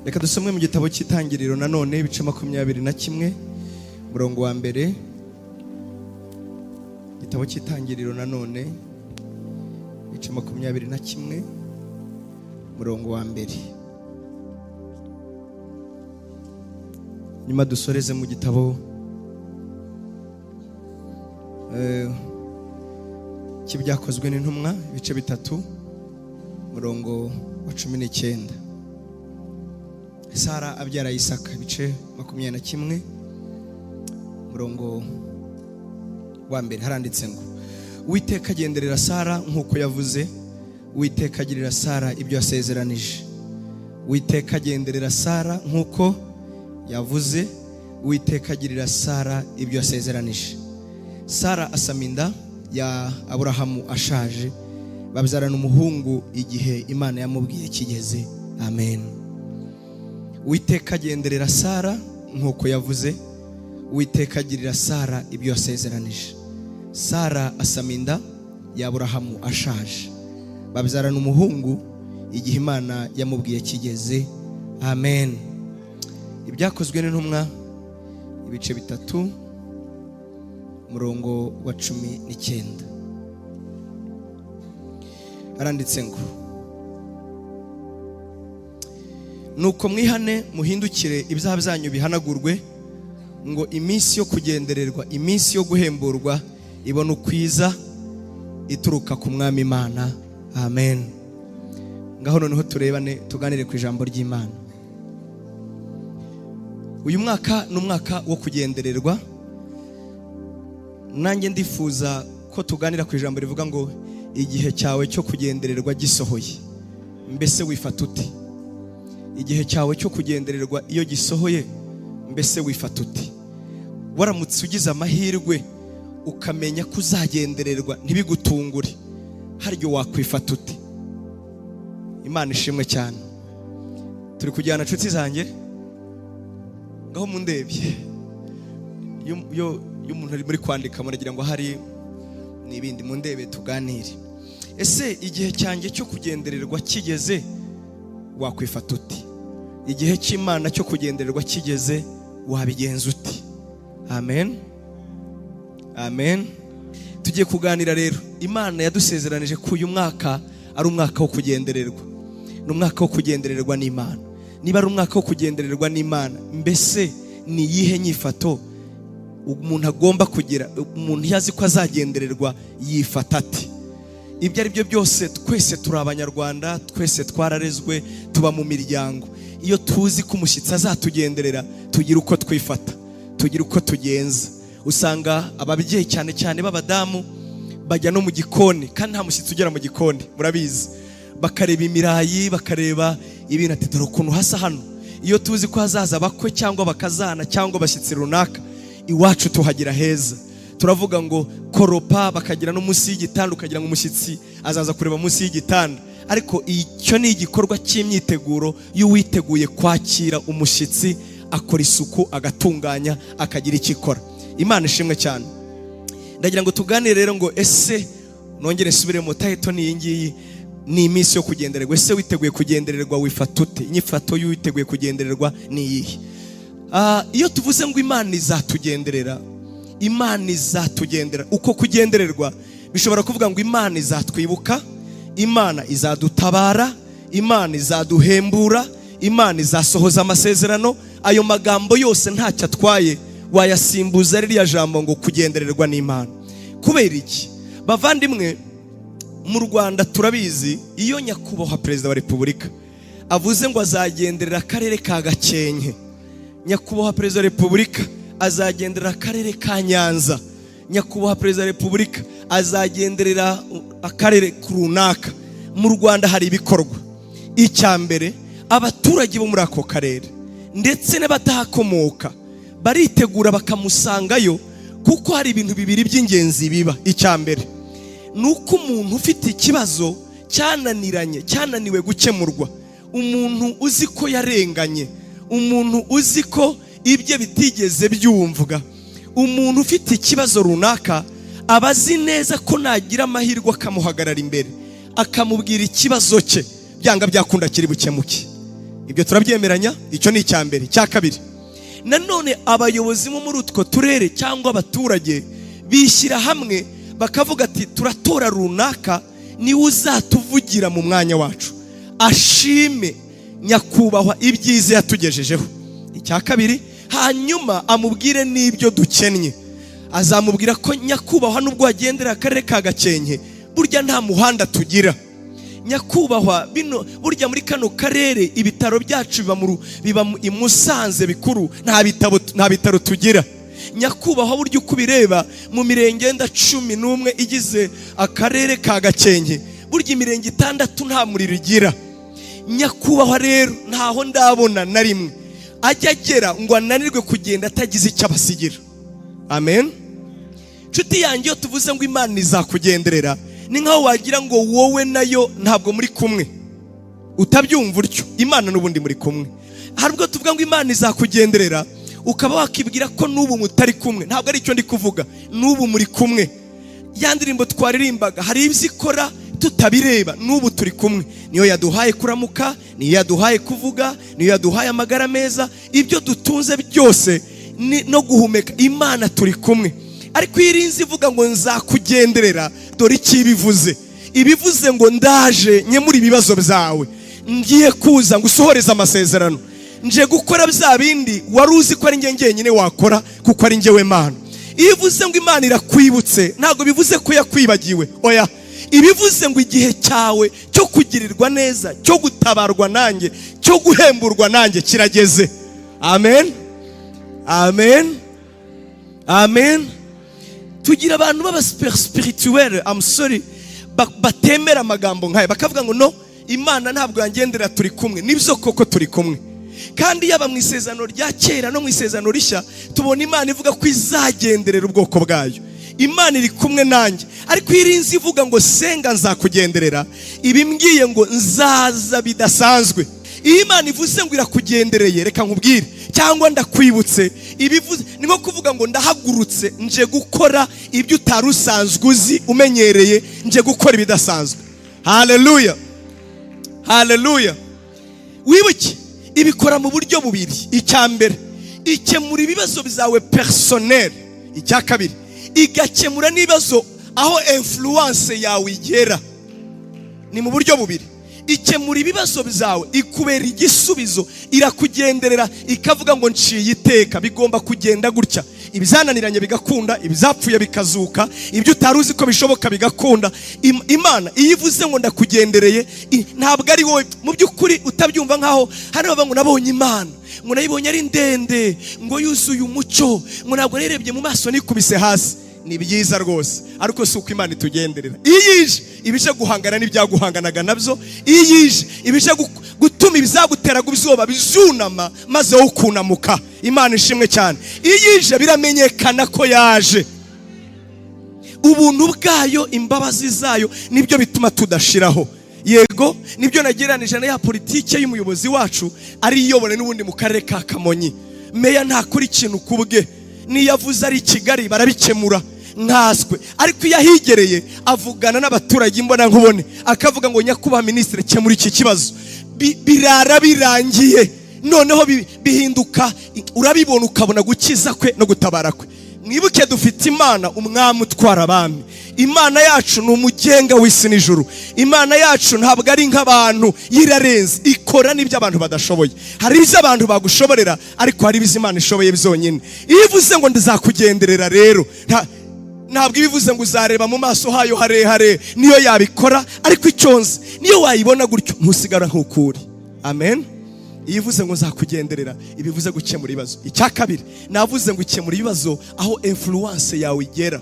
Reka dusomwe mu gitabo cy'Itangiriro nanone ibice 21 murongo wa mbere. Igitabo cy'Itangiriro nanone ibice 21 murongo wa mbere. Nyuma dusoreze mu gitabo cy'ibyakozwe n'intumwa ibice 3 murongo wa 19. Sara abyara Isaka ibice 21 murongo wa mbere. Haranditse ngo Uwiteka agenderera Sara nkuko yavuze, Uwiteka agirira Sara ibyo yasezeranije. Uwiteka agenderera Sara nkuko yavuze, Uwiteka agirira Sara ibyo yasezeranije. Sara asaminda ya Aburahamu ashaje, babyarana umuhungu igihe Imana yamubwiye kigeze. Amen. Uwiteka agenderera Sara nkuko yavuze, Uwiteka agirira Sara ibyo yasezeranije. Sara asaminda ya Aburahamu ashaje, babyarana umuhungu igihe Imana yamubwiye kigeze. Amen. Ibyakozwe n'intumwa ibice 3 murongo wa 19. Aranditse ngo nuko mwihane muhindukire ibyaha byanyu bihanagurwe, ngo iminsi yo kugendererwa, iminsi yo guhemburwa ibona ukwiza ituruka ku Mwami Imana. Amen. Ngaho noneho turebane tuganire ku ijambo ry'Imana. Uyu mwaka n'umwaka wo kugendererwa. Nanjye ndifuza ko tuganira ku ijambo rivuga ngo igihe cyawe cyo kugendererwa gisohoye. Mbese wifata uti? Igihe cyawe cyo kugendererwa iyo gisohoye, mbese wifata uti? Waramutse ugize amahirwe ukamenya ko uzagendererwa ntibigutungure, haryo wakwifata uti? Imana ishimwe cyane. Turi kujyana nshuti zanjye, ngaho mundebye. Yo umuntu ari muri kwandika muragira ngo hari n'ibindi, mundebe tuganire. Ese igihe cyanjye cyo kugendererwa kigeze, wakwifata uti? Igihe cy'Imana cyo kugendererwa kigeze, wabigenza uti? Amen. Amen. Tugiye kuganira rero. Imana yadusezeranije ko uyu mwaka ari umwaka wo kugendererwa. Ni umwaka wo kugendererwa n'Imana. Niba ari umwaka wo kugendererwa n'Imana, mbese ni yihe nyifato umuntu agomba kugira? Umuntu yazi ko azagendererwa yifata ati? Ibyo ari byo byose, twese turi Abanyarwanda, twese twararezwe, tuba mu miryango. Iyo tuzi ko umushyitsi azatugenderera, tugira uko twifata, tugira uko tugenza. Usanga ababyeyi cyane cyane b'abadamu bajya no mu gikoni, kandi nta mushyitsi ugera mu gikoni, murabizi. Bakareba imirayi, bakareba ibintu, ati dore ukuntu hasa hano. Iyo tuzi ko hazaza bakwe cyangwa bakazana cyangwa bashyitsi runaka, iwacu tuhagira heza. Turavuga ngo koropa, bakagira no munsi y'igitanda, ukagira ngo umushyitsi azaza kureba munsi y'igitanda. Ariko icyo ni igikorwa cy'imyiteguro y'uwiteguye kwakira umushyitsi, akora isuku, agatunganya, akagira icyo ikora. Imana ishimwe cyane. Ndagira ngo tuganire rero ngo ese, nongere nsubire mu title ni iyi, ni iminsi yo kugendererwa. Ese witeguye kugendererwa wifata ute? Inyifato y'uwiteguye kugendererwa ni iyihe? Iyo tuvuze ngo Imana izatugenderera, Imana izatugendera, uko kugendererwa bishobora kuvuga ngo Imana izatwibuka, Imana izadutabara, Imana izaduhembura, Imana izasohoza amasezerano. Ayo magambo yose ntacyo atwaye, wayasimbuza ririya jambo ngo kugendererwa n'Imana. Kubera iki? Bavandimwe, mu Rwanda turabizi, iyo nyakubahwa Perezida wa Repubulika avuze ngo azagenderera akarere ka Gakenke, nyakubahwa Perezida wa Repubulika azagenderera akarere ka Nyanza, nyakubahwa Perezida wa Repubulika azagenderera akarere runaka, mu Rwanda hari ibikorwa. Icya mbere, abaturage bo muri ako karere ndetse n'abatahakomoka baritegura bakamusangayo, kuko hari ibintu bibiri by'ingenzi biba. Icya mbere, nuko umuntu ufite ikibazo cyananiwe gukemurwa, umuntu uzi ko yarenganye, umuntu uzi ko ibyo bitigeze byumvwa, umuntu ufite ikibazo runaka, abazi neza ko nagira amahirwe akamuhagarara imbere akamubwira ikibazo cye, byanga byakunda kiri bukemuke. ibyo turabyemeranya. Icyo ni icya mbere. Icya kabiri, nanone abayobozi bo muri utwo turere cyangwa abaturage bishyira hamwe bakavuga ati turatora runaka niwe uzatuvugira mu mwanya wacu, ashime nyakubahwa ibyiza yatugejejeho. Icya kabiri, hanyuma amubwire n'ibyo dukennye. Azamubwira ko nyakubahwa nubwo wagendera akarere ka Gakenke burya nta muhanda tugira. Nyakubahwa bino burya muri kano karere ibitaro byacu biba i Musanze bikuru, nta bitaro tugira. Nyakubahwa burya uko ubireba mu mirenge 11 igize akarere ka Gakenke burya imirenge 6 nta muriro igira. Nyakubahwa rero ntaho ndabona na rimwe ajya agera ngo ananirwe kugenda atagize icyo abasigira. Amen. Nshuti yanjye, iyo tuvuze ngo Imana izakugenderera, ni nkaho wagira ngo wowe nayo ntabwo muri kumwe. Utabyumva utyo, Imana n'ubundi muri kumwe. Hari ubwo tuvuga ngo Imana izakugenderera ukaba wakibwira ko n'ubu mutari kumwe. Ntabwo ari icyo ndi kuvuga, n'ubu muri kumwe. Ya ndirimbo twaririmbaga hari ibyo ikora tutabireba, n'ubu turi kumwe. Niyo yaduhaye kuramuka, niyo yaduhaye kuvuga, niyo yaduhaye amagara meza, ibyo dutunze byose no guhumeka, Imana turi kumwe. Ariko irinzi ivuga ngo nzakugenderera, dore iki bivuze. Ibivuze ngo ndaje nye muri ibibazo byawe, ngiye kuza ngo usohoreze amasezerano, nje gukora bya bindi wari uzi ko ari nge ngenyine wakora kuko ari ngewe Mana. Iyo ivuze ngo Imana irakwibutse, ntabwo bivuze ko yakwibagiwe. Oya, ibivuze ngo igihe cyawe cyo kugirirwa neza, cyo gutabarwa nanjye, cyo guhemburwa nanjye kirageze. Amen, amen, amen. Tugira abantu baba spirituel, I'm sorry, batemera amagambo nkaya, bakavuga ngo no, Imana ntabwo yangendera turi kumwe. Nibyo koko turi kumwe, kandi yaba mu isezerano rya kera no mu isezerano rishya tubona Imana ivuga ko izagenderera ubwoko bwayo. Imana iri kumwe nanjye. Ariko irinzi ivuga ngo senga nzakugenderera, ibimbwiye ngo nzaza bidasanzwe. Iyo Imana ivuze ngo irakugendereye, reka nkubwire, cyangwa ndakwibutse, ibivuze ni nko kuvuga ngo ndahagurutse nje gukora ibyo utari usanzwe uzi umenyereye, nje gukora ibidasanzwe. Haleluya, haleluya. Wibuke ibikora mu buryo bubiri. Icya mbere, ikemura ibibazo byawe personnel. Icya kabiri, igakemura n'ibibazo aho influence yawe igera. Ni mu buryo bubiri. Ikemura ibibazo byawe, ikubera igisubizo, irakugenderera, ikavuga ngo nciye iteka, bigomba kugenda gutya. Ibizananiranye bigakunda, ibizapfuye bikazuka, ibyo utari uzi ko bishoboka bigakunda. Imana iyo ivuze ngo ndakugendereye, ntabwo ari wowe mu by'ukuri utabyumva nkaho hari baba ngo nabonye Imana, ngo nayibonye ari ndende, ngo yuzuye umucyo, ngo ntabwo narebye mu maso nikubise hasi. Ni byiza rwose, ariko si uko Imana itugenderera. Iyo ije ibije guhangana n'ibyaguhanganaga nabyo, iyo ije ibije gutuma ibizagutera gubizoba bizunama maze wo kunamuka. Imana ishimwe cyane. Iyo ije biramenyekana ko yaje. Ubuntu bwayo, imbabazi zayo nibyo bituma tudashiraho. Yego, nibyo nageranije na ya politike y'umuyobozi wacu ari iyobora n'ubundi mu karere ka Kamonyi. Meya ntakora ikintu kubwe, niyavuze ari Kigali barabikemura nkaswe. Ariko iyo ahigereye avugana n'abaturage imbona nkubone, akavuga ngo nyakubahwa minisitiri kemura iki kibazo, birara birangiye. Noneho bihinduka, urabibona ukabona gukiza kwe no gutabara kwe. Mwibuke dufite Imana umwami utwara abami. Imana yacu ni umugenga w'isi n'ijuru. Imana yacu ntabwo ari nk'abantu, yirarenze, ikora n'ibyo abantu badashoboye. Hari ibyo abantu bagushoborera, ariko hari ibyo Imana ishoboye byonyine. Iyo ivuze ngo ndizakugenderera rero, ntabwo ibivuze ngo uzareba mu maso hayo harehare, niyo yabikora. Ariko icyonze niyo wayibona gutyo ntusigara nk'ukuri. Amen. Iyo ivuze ngo nzakugenderera, ibivuze gukemura ibibazo. Icya kabiri, navuze ngo ikemura ibibazo aho influence yawe igera.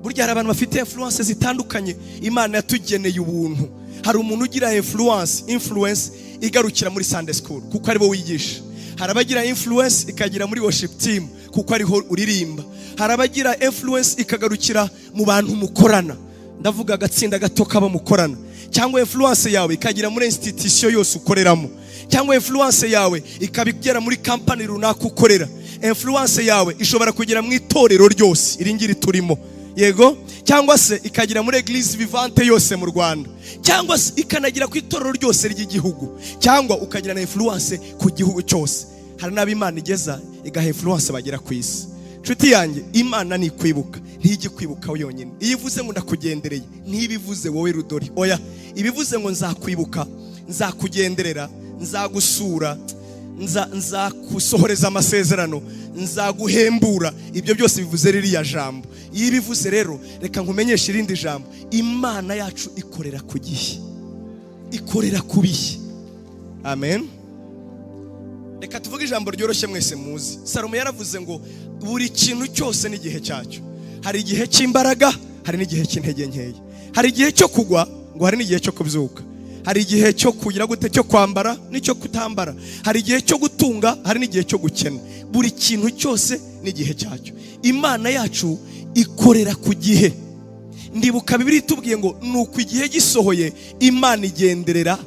Burya hari abantu bafite influence zitandukanye. Imana yatugeneye ubuntu. Hari umuntu ugira influence igarukira muri Sunday school kuko aribo wigisha. Hari abagira influence ikagira muri worship team kuko ariho uririmba. Hari abagira influence ikagarukira mu bantu mukorana, ndavuga agatsinda gato kaba mukorana. Cyangwa influence yawe ikagira muri institution yose ukoreramo. Cyangwa influence yawe ikabigera muri company runaka ukorera. Influence yawe ishobora kugera mu itorero ryose iringiri turimo. Yego, cyangwa se ikagera muri Eglise Vivante yose mu Rwanda, cyangwa se ikanagira ku itorero ryose ry'igihugu, cyangwa ukagira na influence ku gihugu cyose. Hari n'abimana igeza igaha influence bagera ku isi. Nshuti yanjye, Imana ni kwibuka, ntijye kwibuka yonyine. Iyo ivuze ngo ndakugendereye, ntibivuze wowe Rudori, oya, ibivuze ngo nzakwibuka, nzakugenderera, nzagusura, nzakusohoreza amasezerano, nzaguhembura. Ibyo byose bivuze ririya jambo. Iyo bivuze rero, reka nkumenyeshe irindi jambo. Imana yacu ikorera ku gihe, ikorera ku bihe. Amen. Reka tuvuge ijambo ryoroshye mwese muzi. Salomo yaravuze ngo buri kintu cyose n'igihe cyacyo. Hari igihe cy'imbaraga, hari n'igihe cy'intege nkeya. Hari igihe cyo kugwa, ngo hari n'igihe cyo kubyuka. Hari igihe cyo kugira gute, cyo kwambara n'icyo kutambara. Hari igihe cyo gutunga, hari n'igihe cyo gukena. Buri kintu cyose n'igihe cyacyo. Imana yacu ikorera ku gihe. Ndibuka Bibiliya itubwiye ngo nuko igihe gisohoye Imana igenderera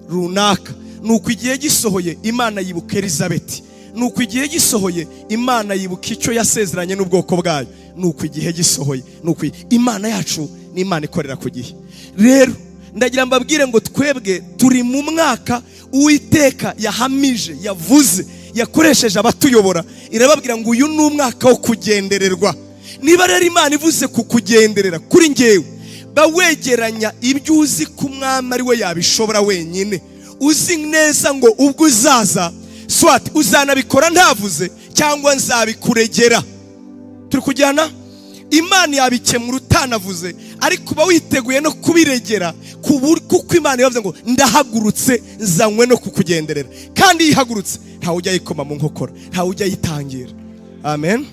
runaka. Nuko igihe gisohoye Imana yibuka Elizabeth. Nuko igihe gisohoye Imana yibuka icyo yasezeranye n'ubwoko bwayo. Nuko igihe gisohoye. Nuko Imana yacu ni Imana ikorera ku gihe. Rero ndagira mbabwire ngo twebwe turi mu mwaka Uwiteka yahamije, yavuze, yakoresheje abatuyobora. Irababwira ngo uyu ni umwaka wo kugendererwa. Niba rero Imana ivuze kukugenderera kuri njyewe, bawegeranya ibyo uzi ku Mwami ari we yabishobora wenyine. Uzi neza ngo ubwo uzaza swati uzanabikora ntavuze, cyangwa nzabikuregera. Turi kujyana? Imana yabikemura utanavuze, ariko uba witeguye no kubiregera, kuko Imana yavuze ngo ndahagurutse nzanywe no kukugenderera. Kandi yihagurutse ntawe ujya yikoma mu nkokora, ntawe ujya yitangira. Amen.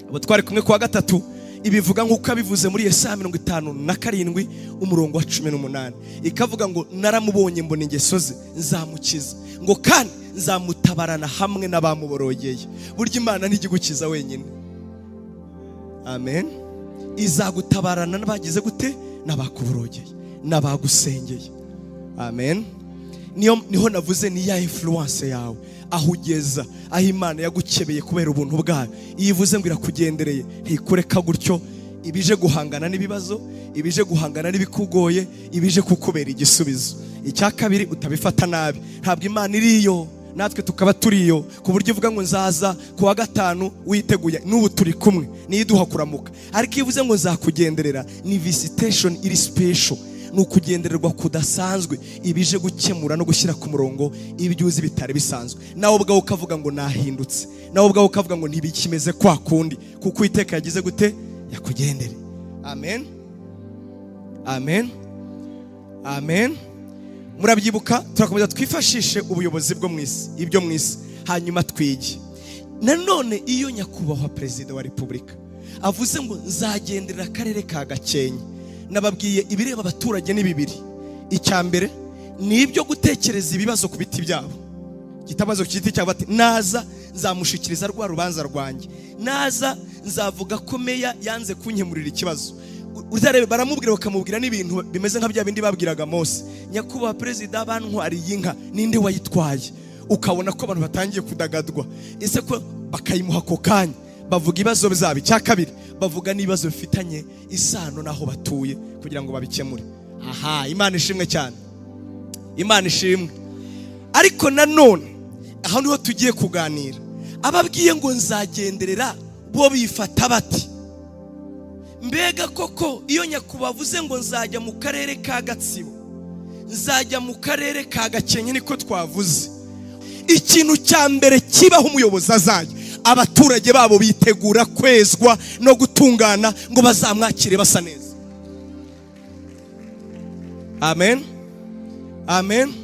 Abo twari kumwe kwa gatatu, ibivuga nk'uko abivuze muri Yesaya 57 umurongo wa 18. Ikavuga ngo naramubonye mbona ingeso ze nzamukiza, ngo kandi nzamutabarana hamwe n'abamuboroyeye. Burya Imana ntigigukiza wenyine. Amen. Izagutabarana n'abagize gute, n'abakuborogeye, n'abagusengeye. Amen. Niho navuze ni ya influence yawe, aho ugeza, aho Imana yagukebeye kubera ubuntu bwayo. Iyo ivuze ngo irakugendereye, ntikureka gutyo. Ibije guhangana n'ibibazo, ibije guhangana n'ibikugoye, ibije kukubera igisubizo. Icya kabiri, utabifata nabi. Ntabwo Imana iriyo natwe tukaba turiyo, ku buryo ivuga ngo nzaza ku wa gatanu witeguye, n'ubu turi kumwe, niyo iduha kuramuka. Ariko iyo ivuze ngo nzakugenderera, ni visitation iri special, ni ukugendererwa kudasanzwe, ibije gukemura no gushyira ku murongo ibyuzi bitari bisanzwe. Nawe ubwawe ukavuga ngo nahindutse, nawe ubwawe ukavuga ngo ntibikimeze kwa kundi, kuko Uwiteka yagize gute, yakugendere. Amen. Amen. Amen. Murabyibuka, turakomeza twifashishe ubuyobozi bwo mwisi, ibyo mwisi, hanyuma twige. Nanone iyo nyakubahwa Perezida wa Repubulika avuze ngo nzagenderera akarere ka Gakenke, nababwiye ibireba abaturage ni bibiri. Icya mbere ni ibyo gutekereza ibibazo ku biti byabo. Gitabazo kiti cyabo ati naza nzamushikiriza rwa rubanza rwanjye, naza nzavuga ko meya yanze kunkemurira ikibazo. Uzarebe baramubwira bakamubwira n'ibintu bimeze nka bya bindi babwiraga Mose. Nyakubahwa Perezida, bantwariye inka, ninde wayitwaye? Ukabona ko abantu batangiye kudagadwa. Ese ko bakayimuha ko kanya, bavuga ibibazo byabo. Icya kabiri, bavuga n'ibibazo bifitanye isano naho batuye kugira ngo babikemure. Aha, Imana ishimwe cyane, Imana ishimwe. Ariko nanone aho niho tugiye kuganira. Ababwiye ngo nzagenderera, bo bifata bati? Mbega koko iyo nyakubahwa avuze ngo nzajya mu karere ka Gatsibo, nzajya mu karere ka Gakenke, niko twavuze, ikintu cya mbere kibaho umuyobozi azajya, abaturage babo bitegura kwezwa no gutungana ngo bazamwakire basa neza. Amen. Amen.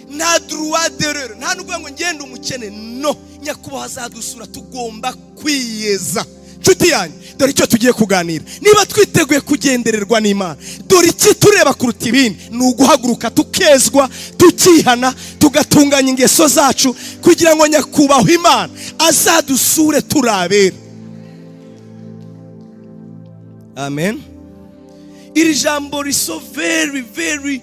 Nta droit d'erreur, nta nubwo ngo ngende umukene, no. Nyakubahwa azadusura, tugomba kwiyeza. Nshuti yanjye, dore icyo tugiye kuganira. Niba twiteguye kugendererwa n'Imana, dore iki tureba kuruta ibindi, ni uguhaguruka tukezwa, tukihana, tugatunganya ingeso zacu, kugira ngo nyakubahwa Imana azadusure turabera. Amen. Iri jambo riso very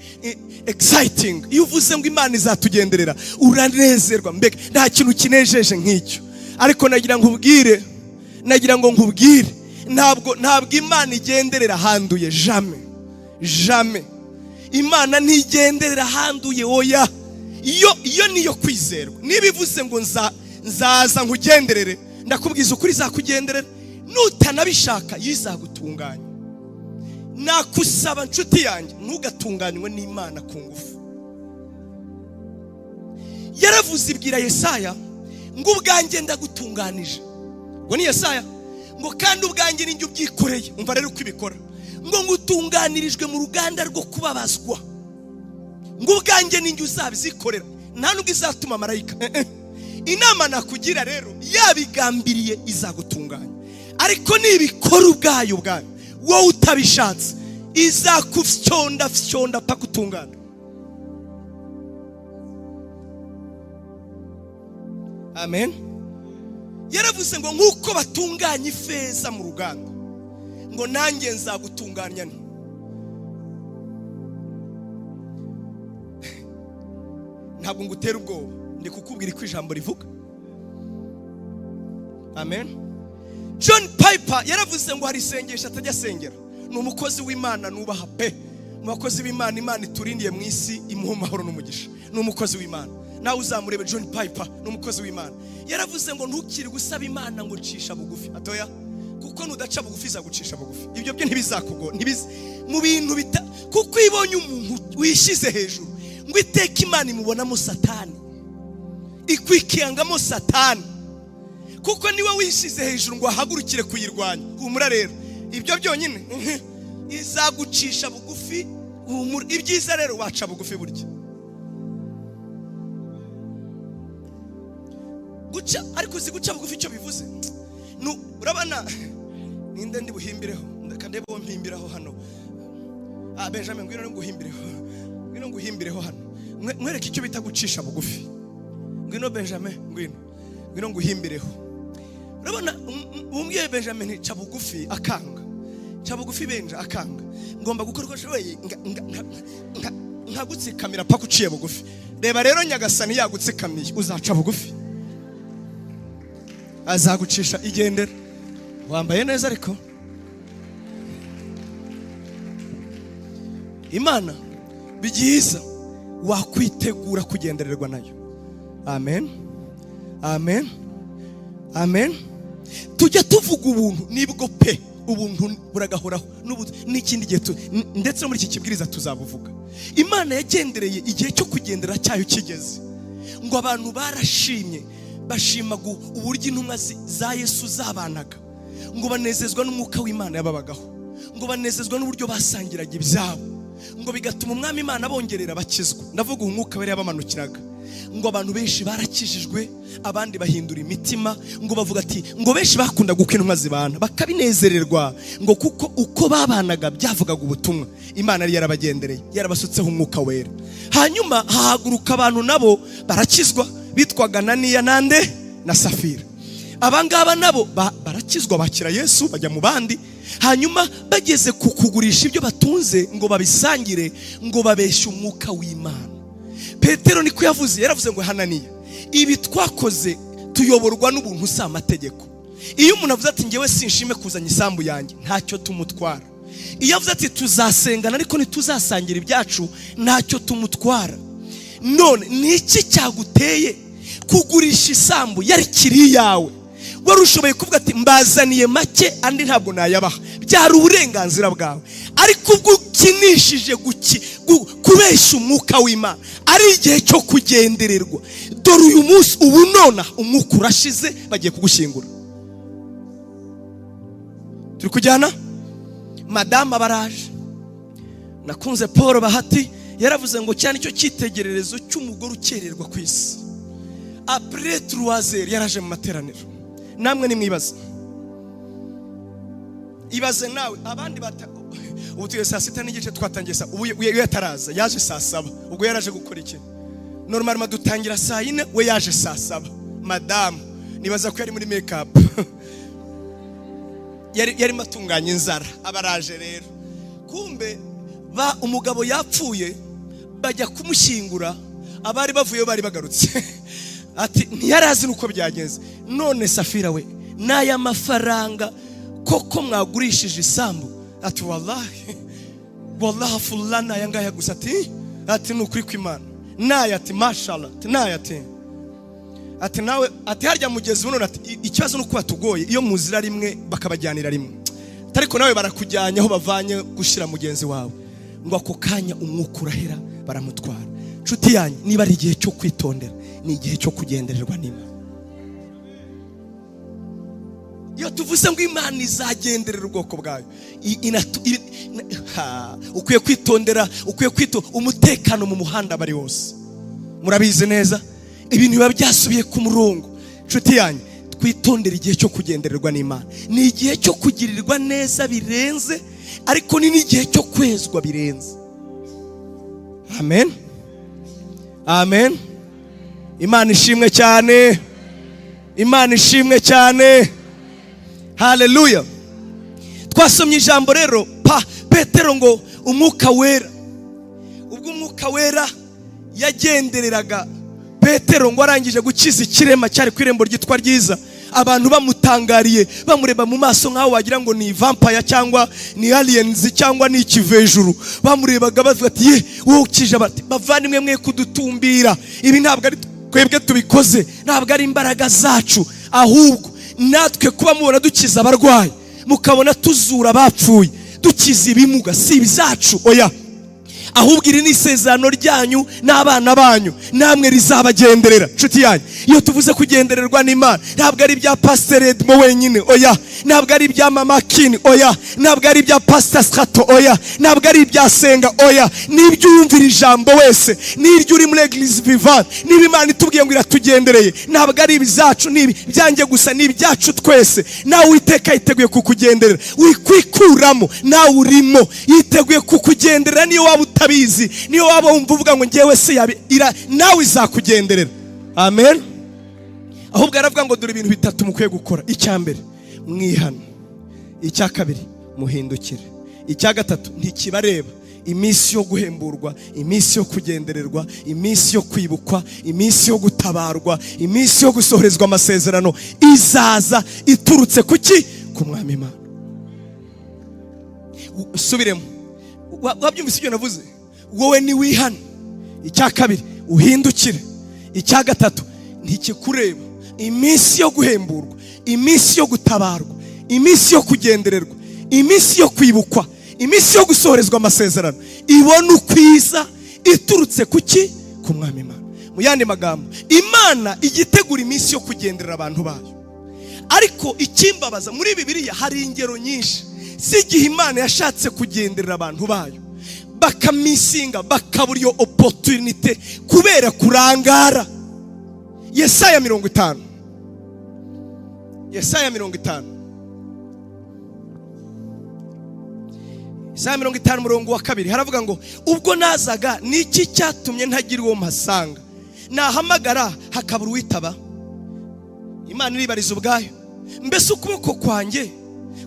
exciting. Iyo uvuze ngo Imana izatugenderera, uranezerwa. Mbega nta kintu kinejeje nk'icyo. Ariko nagira ngo nkubwire, ntabwo Imana igenderera ahanduye, jamais. Imana ntigenderera ahanduye, oya. Iyo niyo kwizerwa. Niba ivuze ngo nzaza nkugenderere, ndakubwiza ukuri izakugenderera. Nutanabishaka yizagutunganya. Nakusaba nshuti yanjye, ntugatunganywe n'Imana ku ngufu. Yaravuze ibwira Yesaya ngo ubwanjye ndagutunganije. Ngo ni Yesaya ngo kandi ubwanjye ninjye ubyikoreye. Umva rero uko ibikora. Ngo ngutunganirijwe mu ruganda rwo kubabazwa. Ngo ubwanjye ninjye uzabizikorera, nta nubwo izatuma marayika. Inama nakugira rero, yabigambiriye izagutunganya. Ariko nibikora ubwayo wowe utabishatse, izakufyonda pakutungana. Amen. Yaravuze ngo nkuko batunganya ifeza mu ruganda, ngo nanjye nzagutunganya. Ntabwo ngutera ubwoba, ndi kukubwira ko ijambo rivuga. Amen. John Piper yaravuze ngo hari isengesho atajya asengera. Ni umukozi w'Imana nubaha pe. Mu bakozi b'Imana, Imana iturindiye mu isi imuha amahoro n'umugisha. Ni umukozi w'Imana. Nawe uzamurebe John Piper, ni umukozi w'Imana. Yaravuze ngo ntukiri gusaba Imana ngo cisha bugufi. Atoya, kuko nudaca bugufi izagucisha bugufi. Ibyo byo ntibizakugora, mu bintu kuko ibonye umuntu wishize hejuru, ngo iteka Imana imubonamo Satani, ikwikiyangamo Satani. Kuko niwe wishize hejuru ngo ahagurukire kuyirwanya. Humura rero, ibyo byonyine izagucisha bugufi. Humura, ibyiza rero waca bugufi burya. Guca, ariko uzi guca bugufi icyo bivuze? Urabana ninde ndi buhimbireho, ndakande bo mpimbiraho hano. Benjamin ngwino nguhimbireho hano. Mwereke icyo bita gucisha bugufi. Ngwino Benjamin, ngwino nguhimbireho. Urabona umbwiye Benjamin ca bugufi akanga. Ca bugufi Benja akanga. Ngomba gukora uko shoboye nkagutsikamira paka uciye bugufi. Reba rero Nyagasani yagutsikamiye, uzaca bugufi. Azagucisha igendera. Wambaye neza ariko. Imana bigihiza wakwitegura kugendererwa nayo. Amen. Amen. Amen. Tujya tuvuga ubuntu nibwo pe, ubuntu buragahoraho n'ikindi gihe ndetse muri iki kibwiriza tuzabuvuga. Imana yagendereye igihe cyo kugendera cyayo kigeze, ngo abantu barashimye, bashimaga uburyo intumwa za Yesu zabanaga, ngo banezezwa n'umwuka w'Imana yababagaho, ngo banezezwa n'uburyo basangiraga ibyabo, ngo bigatuma umwami Imana bongerera bakizwa. Ndavuga umwuka wari yabamanukiraga, ngo abantu benshi barakijijwe, abandi bahindura imitima, ngo bavuga ati ngo benshi bakunda guko intumwa zibana bakabinezererwa, ngo kuko uko babanaga byavugaga ubutumwa. Imana yari yarabagendereye, yarabasutseho umwuka wera. Hanyuma hahaguruka abantu nabo barakizwa, bitwaga Ananiya nande na Safira. Abangaba nabo barakizwa, bakira Yesu, bajya mu bandi. Hanyuma bageze ku kugurisha ibyo batunze ngo babisangire, ngo babeshe umwuka w'Imana. Petero niko yavuze, yaravuze ngo Hananiya, ibi twakoze tuyoborwa n'ubuntu si amategeko. Iyo umuntu avuze ati ngewe sinshime kuzanya isambu yanjye, ntacyo tumutwara. Iyo avuze ati tuzasengana ariko ntituzasangira ibyacu, ntacyo tumutwara. None niki cyaguteye kugurisha isambu yari kiri yawe? Wari ushoboye kuvuga ati mbazaniye make andi ntabwo nayabaha, byari uburenganzira bwawe. Ariko ubwo ukinishije kubesha umwuka w'Imana, ari igihe cyo kugendererwa. Dore uyu munsi ubu nona umwuka urashize, bagiye kugushyingura. Turi kujyana Madame baraje. Nakunze Paul Bahati yaravuze ngo cyane cyo cyitegererezo cy'umugore ukererwa ku isi. Après 3 heures yaraje mu materaniro. Namwe nimwibaza. Ibaze nawe abandi ubu tuye saa 6 n'igice twatangiye saa ubu yataraza, yaje saa 7. Ubwo yaraje gukora iki? Normalement dutangira saa 4, we yaje saa 7. Madame nibaza ko yari muri make up. Yari matunganya inzara. Abaraje rero. Kumbe umugabo yapfuye, bajya kumushyingura, abari bavuye bari bagarutse. Ati ntiyarazi nuko byagenze. None Safira we, naya mafaranga koko mwagurishije isambu? Ati wallahi fulana yangaya gusa. Ati nukuri kw'Imana. Naye ati mashallah. Naye ati nawe ati harya mugezi buno. Ati ikibazo nuko batugoye iyo muzira rimwe bakabajyanira rimwe, ariko nawe barakujyanya aho bavanye gushira mugenzi wawe, ngo ako kanya umwuka urahera baramutwara. Nshuti yanyu, niba ari igihe cyo kwitondera, ni igihe cyo kugendererwa n'Imana. Iyo tuvuze ngo Imana izagenderera ubwoko bwayo, ukwiye kwitondera, ukwiye kwito umutekano mu muhanda bari wose. Murabizi neza ibintu biba byasubiye ku murongo. Nshuti yanyu, twitondera igihe cyo kugendererwa n'Imana. Ni igihe cyo kugirirwa neza birenze, ariko ni n'igihe cyo kwezwa birenze. Amen, amen. Imana ishimwe cyane, Imana ishimwe cyane. Haleluya. Twasomye ijambo rero Petero ngo umwuka wera, ubwo umwuka wera yagendereraga Petero ngo arangije gukiza ikirema cyari ku irembo ryitwa Ryiza, abantu bamutangariye bamureba mu maso nkaho wagira ngo ni vampire cyangwa ni aliens cyangwa ni ikivejuru. Bamurebaga bavuga ati ye wowe ukije bati bavandimwe mwe kudutumbira, ibi ntabwo ari twebwe tubikoze, ntabwo ari imbaraga zacu, ahubwo natwe kuba mubona dukiza abarwayi, mukabona tuzura abapfuye, dukiza ibimuga, si ibizacu oya, ahubwo iri ni isezerano ryanyu n'abana banyu, namwe rizabagenderera. Nshuti yanyu, iyo tuvuze kugendererwa n'Imana, ntabwo ari ibya Pastor Edmo wenyine oya, ntabwo ari ibya Mama Kini oya, ntabwo ari ibya Pastor Skato oya, ntabwo ari ibya Senga oya, n'ibyo yumvira ijambo wese, n'iryo uri muri Eglise Vivante, niba Imana itubwiye ngo iratugendereye, ntabwo ari ibizacu, nibi byanjye gusa, ni ibyacu twese. Nawe Uwiteka yiteguye kukugenderera, wikwikuramo, nawe urimo, yiteguye kukugenderera. Niyo waba utabizi, niyo waba wumva uvuga ngo ngewe se nawe izakugenderera. Amen. Ahubwo aravuga ngo dore ibintu bitatu mukwiye gukora. Icya mbere, mwihana. Icya kabiri, muhindukire. Icya gatatu, ntikibareba iminsi yo guhemburwa, iminsi yo kugendererwa, iminsi yo kwibukwa, iminsi yo gutabarwa, iminsi yo gusohorezwa amasezerano izaza iturutse kuki? Ku Mwami Imana. Subiremo, wabyumvise ibyo navuze? Wowe ni wihana. Icya kabiri, uhindukire. Icya gatatu, ntikikureba iminsi yo guhemburwa, iminsi yo gutabarwa, iminsi yo kugendererwa, iminsi yo kwibukwa, iminsi yo gusohorezwa amasezerano ibona ukwiza iturutse kuki? Ku Mwami Imana. Mu yandi magambo, Imana igitegura iminsi yo kugenderera abantu bayo, ariko ikimbabaza muri Bibiliya hari ingero nyinshi z'igihe Imana yashatse kugenderera abantu bayo bakamisinga, bakabura iyo opportunity kubera kurangara. Yesaya 50, Yesaya 50, Yesaya 50 umurongo wa 2 haravuga ngo ubwo nazaga niki cyatumye ntagira uwo mpasanga, nahamagara hakabura uwitaba. Imana iribariza ubwayo, mbese ukuboko kwanjye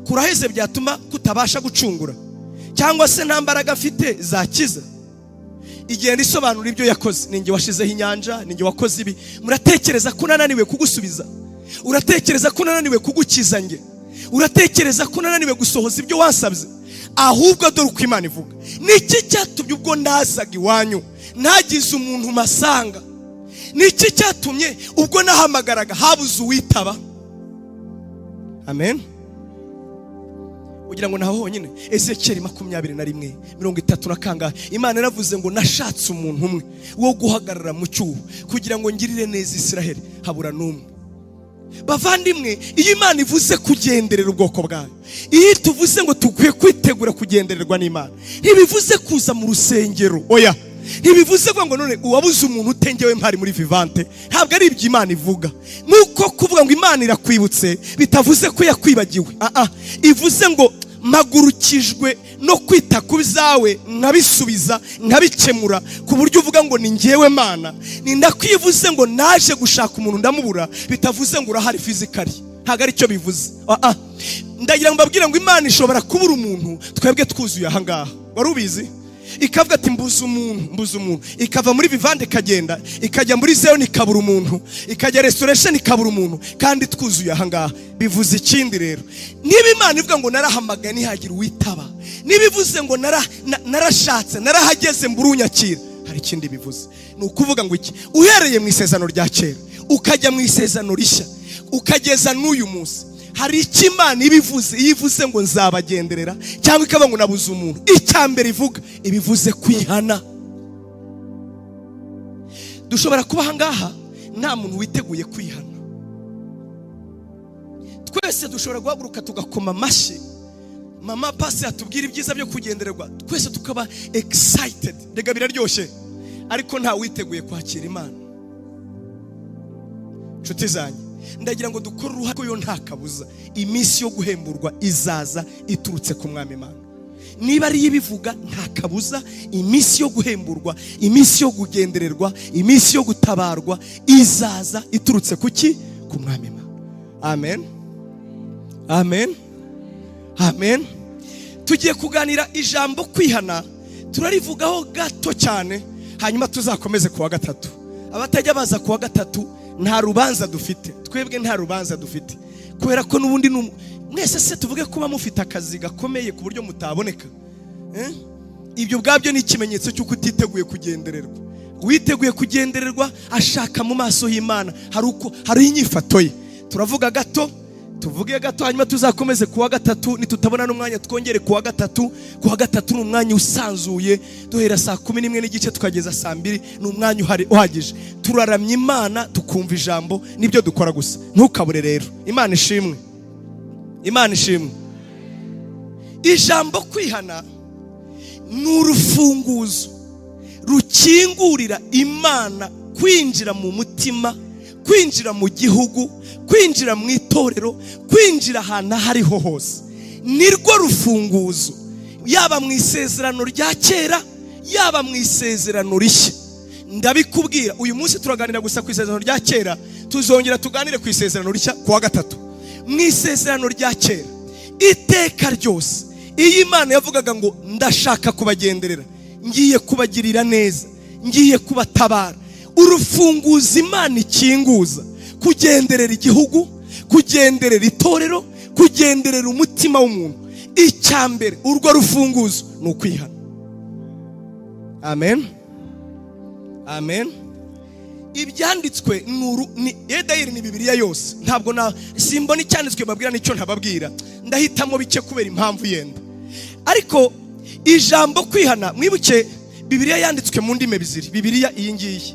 kuraheze byatuma kutabasha gucungura, cyangwa se nta mbaraga afite zakiza? Igenda isobanura ibyo yakoze. Ninjye washizeho inyanja, ninjye wakoze ibi. Muratekereza ko nananiwe kugusubiza? Uratekereza ko nananiwe kugukiza nge? Uratekereza ko nananiwe gusohoza ibyo wansabye? Ahubwo dore uko Imana ivuga, niki cyatumye ubwo nazaga iwanyu ntagize umuntu masanga? Niki cyatumye ubwo nahamagaraga habuze uwitaba? Amen. Ugira ngo naho honyine. Ezekiel 21:30 Imana yaravuze ngo nashatse umuntu umwe wo guhagarara mu cyuho kugira ngo ngirire neza Isiraheli, habura n'umwe. Bavandimwe, iyo Imana ivuze kugenderera ubwoko bwayo, iyo tuvuze ngo tukwiye kwitegura kugendererwa n'Imana, ntibivuze kuza mu rusengero oya, ntibivuze ngo none uwabuze umuntu utengewe mpari muri Vivante. Ntabwo ari ibyo Imana ivuga. Nuko kuvuga ngo Imana irakwibutse bitavuze ko yakwibagiwe. Ivuze ngo magurukijwe no kwita ku bizawe nkabisubiza nkabikemura, ku buryo uvuga ngo ni ngewe Mana. Ni ndakwivuze ngo naje gushaka umuntu ndamubura, bitavuze ngo urahari physically. Ntabwo ari cyo bivuze. Ndagira ngo mbabwire ngo Imana ishobora kubura umuntu twebwe twuzuye aha ngaha. Wari ubizi? ikavuga ati mbuze umuntu, ikava muri vivande ikagenda ikajya muri zone ikabura umuntu, ikajya restoration ikabura umuntu, kandi twuzuye ahangaha. Bivuze ikindi rero, niba Imana ivuga ngo narahamagaye ntihagira uwitaba, niba ivuze ngo narashatse narahageze mburunyakira, hari ikindi bivuze. Ni ukuvuga ngo iki, uhereye mu isezerano rya kera ukajya mu isezerano rishya ukageza n'uyu munsi, hari icyo Imana ibivuze. Iyo ivuze ngo nzabagenderera cyangwa ikaba ngo nabuze umuntu, icyambere ivuga ibivuze kwihana. Dushobora kuba ahangaha nta muntu witeguye kwihana, twese dushobora guhaguruka tugakoma amashyi, mama pasi atubwira ibyiza byo kugendererwa, twese tukaba excited, rega biraryoshye, ariko nta witeguye kwakira Imana. Nshuti zanjye, ndagira ngo dukore uruhare ko yo nta kabuza iminsi yo guhemburwa izaza iturutse ku Mwami Imana. Niba ari ibivuga, nta kabuza iminsi yo guhemburwa, iminsi yo kugendererwa, iminsi yo gutabarwa izaza iturutse kuki? Ku Mwami Imana. Amen, amen, amen. Tugiye kuganira ijambo kwihana, turarivugaho gato cyane, hanyuma tuzakomeze kuwa gatatu. Abatajya baza kuwa gatatu nta rubanza dufite, twebwe nta rubanza dufite, kubera ko n'ubundi mwese se tuvuge kuba mufite akazi gakomeye ku buryo mutaboneka. Ibyo bwabyo ni ikimenyetso cy'uko utiteguye kugendererwa. Witeguye kugendererwa ashaka mu maso y'Imana, hari inyifato ye. Turavuga gato, tuvuge gato, hanyuma tuzakomeze kuwa gatatu. Nitutabona n'umwanya twongere kuwa gatatu. Kuwa gatatu n'umwanya usanzuye, duhera saa 11:15 tukageza saa 2, n'umwanya uhagije. Turaramya Imana tukumva ijambo, nibyo dukora gusa. Ntukabure rero. Imana ishimwe, Imana ishimwe. Ijambo kwihana ni urufunguzo rukingurira Imana kwinjira mu mutima, kwinjira mu gihugu, kwinjira mu itorero, kwinjira ahantu hariho hose. Nirwo rufunguzo, yaba mu isezerano rya kera, yaba mu isezerano rishya. Ndabikubwira, uyu munsi turaganira gusa ku isezerano rya kera, tuzongera tuganire ku isezerano rishya kuwa gatatu. Mu isezerano rya kera, iteka ryose iyo Imana yavugaga ngo ndashaka kubagenderera, ngiye kubagirira neza, ngiye kubatabara, urufunguzo Imana ikinguza kugenderera igihugu, kugenderera itorero, kugenderera umutima w'umuntu, icyambere urwo rufunguzo ni ukwihana. Amen, amen. Ibyanditswe ni Edayiri ni Bibiliya yose, ntabwo simbona icyanditswe babwira nicyo ntababwira, ndahitamo bike kubera impamvu yenda. Ariko ijambo kwihana, mwibuke Bibiliya yanditswe mu ndimi ebyiri. Bibiliya iyi ngiyi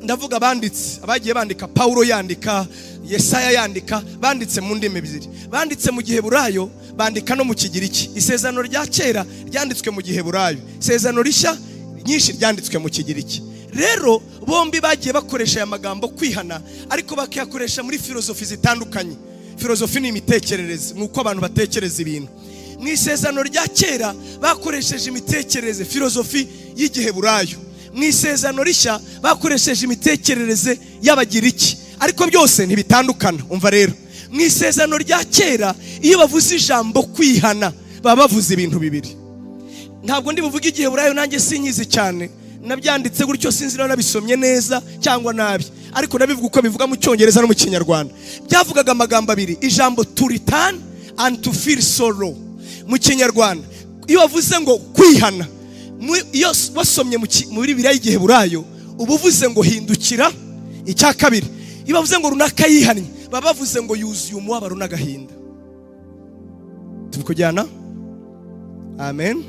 ndavuga banditse, abagiye bandika, Paulo yandika, Yesaya yandika, banditse mu ndimi ebyiri. Banditse mu Giheburayo, bandika no mu Kigiriki. Isezerano rya kera ryanditswe mu Giheburayo, isezerano rishya nyinshi ryanditswe mu Kigiriki. Rero bombi bagiye bakoresha aya magambo kwihana, ariko bakayakoresha muri filozofi zitandukanye. Filozofi ni imitekerereze, nuko abantu batekereza ibintu. Mu isezerano rya kera bakoresheje imitekerereze, filozofi y'Igiheburayo. Mu isezerano rishya bakoresheje imitekerereze y'Abagiriki, ariko byose ntibitandukana. Umva rero, mu isezerano rya kera iyo bavuze ijambo kwihana baba bavuze ibintu bibiri. Ntabwo ndi buvuge Igiheburayo, nanjye sinyizi cyane, nabyanditse gutyo, sinzi niba nabisomye neza cyangwa nabi, ariko nabivuga uko bivuga mu Cyongereza no mu Kinyarwanda. Byavugaga amagambo abiri, ijambo to return and to feel sorrow. Mu Kinyarwanda iyo bavuze ngo kwihana, iyo wasomye muri Bibiliya y'Igiheburayo uba uvuze ngo hindukira. Icya kabiri, iyo bavuze ngo runaka yihannye, baba bavuze ngo yuzuye umubabaro n'agahinda. Turi kujyana? Amen.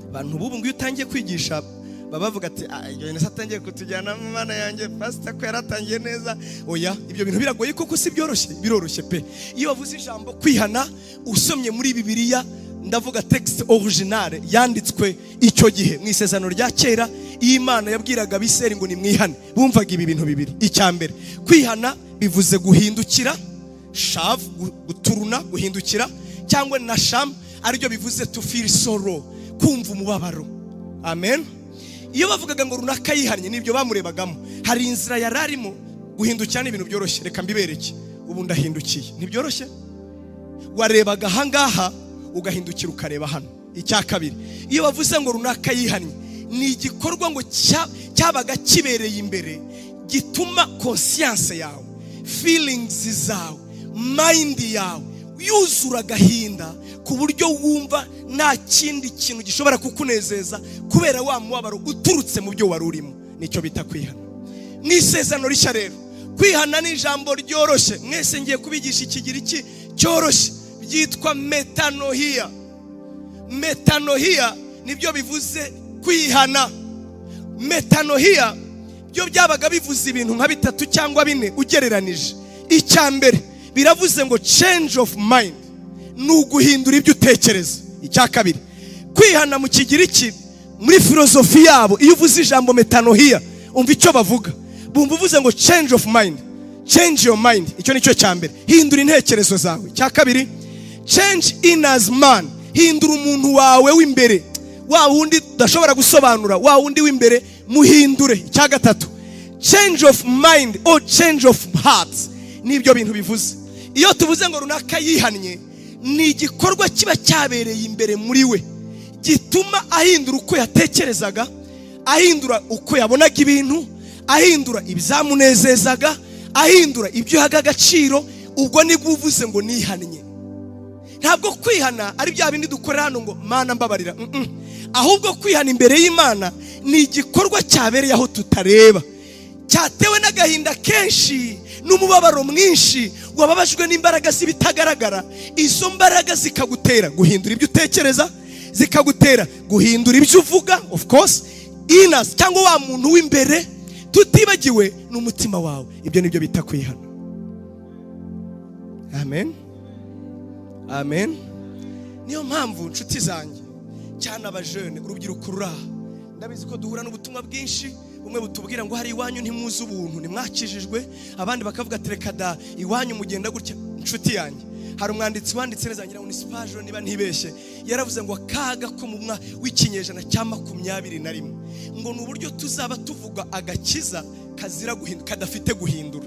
Abantu bubu ngo iyo utangiye kwigisha baba bavuga ati ibyo atangiye kutujyana mu Mana yanjye, pastor ko yaratangiye neza. Oya, ibyo bintu biragoye kuko si byoroshye, biroroshye pe. Iyo bavuze ijambo kwihana usomye muri Bibiliya, ndavuga text originale yanditswe icyo gihe mu isezerano rya kera, Imana yabwiraga Abisirayeli ngo nimwihane, bumvaga ibi bintu bibiri. Icyambere, kwihana bivuze guhindukira, shav, guturuna, guhindukira, cyangwa na sham aribyo bivuze to feel sorrow, kumva umubabaro. Amen. Iyo bavugaga ngo runaka yihannye, nibyo bamurebagamo. Hari inzira yararimo, guhindukira ni ibintu byoroshye. Reka mbibereke, ubu ndahindukiye, ntibyoroshye. Warebaga ahangaha ugahindukira ukareba hano, icya kabiri, iyo bavuze ngo runaka yihannye, ni igikorwa ngo cyabaga kibereye imbere, gituma conscience yawe, feelings zawe, mind yawe yuzura agahinda ku buryo wumva nta kindi kintu gishobora kukunezeza kubera wa mubabaro uturutse mu byo wari urimo. Nicyo bita kwihana. Mu isezerano rishya rero, kwihana ni ijambo ryoroshye. Mwese ngiye kubigisha ikigiriki cyoroshye, byitwa metanoia. Metanoia nibyo bivuze kwihana. Metanoia byo byabaga bivuze ibintu nka 3 cyangwa 4 ugereranije. Icya mbere biravuze ngo change of mind, ni uguhindura ibyo utekereza. Icya kabiri, kwihana mu kigiriki muri filozofi yabo, iyo uvuze ijambo metanoia umva icyo bavuga, bumva uvuze ngo change of mind, change your mind. Icyo nicyo cya mbere, hindura intekerezo zawe. Icya kabiri, change inner man, hindura umuntu wawe w'imbere, wa wundi udashobora gusobanura, wa wundi w'imbere muhindure. Icya gatatu, change of mind or change of heart. Nibyo bintu bivuze. Iyo tuvuze ngo runaka yihannye, ni igikorwa kiba cyabereye imbere muri we, gituma ahindura uko yatekerezaga, ahindura uko yabonaga ibintu, ahindura ibyamunezezaga, ahindura ibyo yahaga agaciro. Ubwo nibwo uvuze ngo nihannye. Ntabwo kwihana ari bya bindi dukorera hano ngo Mana mbabarira. Ahubwo kwihana imbere y'Imana ni igikorwa cyabereye aho tutareba, cyatewe n'agahinda kenshi n'umubabaro mwinshi, wababajwe n'imbaraga z'ibitagaragara. Izo mbaraga zikagutera guhindura ibyo utekereza, zikagutera guhindura ibyo uvuga, of course inner cyangwa wa muntu w'imbere, tutibagiwe n'umutima wawe. Ibyo nibyo bita kwihana. Amen, amen. Niyo mpamvu nshuti zanjye, cyane abajene, urubyiruko ruraha, ndabizi ko duhura n'ubutumwa bwinshi. Umwe butubwira ngo hari iwanyu ntimuzi ubuntu, nimwakijijwe. Abandi bakavuga ati reka da, iwanyu mugenda gutya. Nshuti yanjye, hari umwanditsi wanditse neza ngira ngo ni Spurgeon niba ntibeshye, yaravuze ngo akaga ko mu mwaka w'ikinyejana cya 21 ngo ni uburyo tuzaba tuvuga agakiza kazira guhindura, kadafite guhindura.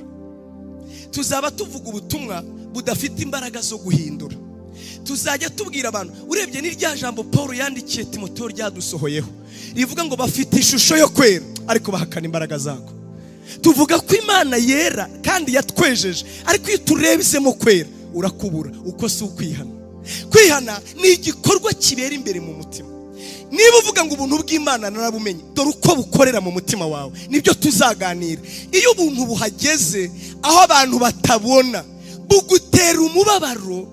Tuzaba tuvuga ubutumwa budafite imbaraga zo guhindura. Tuzajya tubwira abantu, urebye n'irya jambo Paul yandikiye Timoteyo ryadusohoyeho, rivuga ngo bafite ishusho yo kwera ariko bahakana imbaraga zako. Tuvuga ko Imana yera kandi yatwejeje, ariko iyo turebisemo kwera urakubura. Uko si ukwihana. Kwihana ni igikorwa kibera imbere mu mutima. Niba uvuga ngo ubuntu bw'Imana narabumenye, dore uko bukorera mu mutima wawe. Nibyo tuzaganira. Iyo ubuntu buhageze aho abantu batabona, bugutera umubabaro,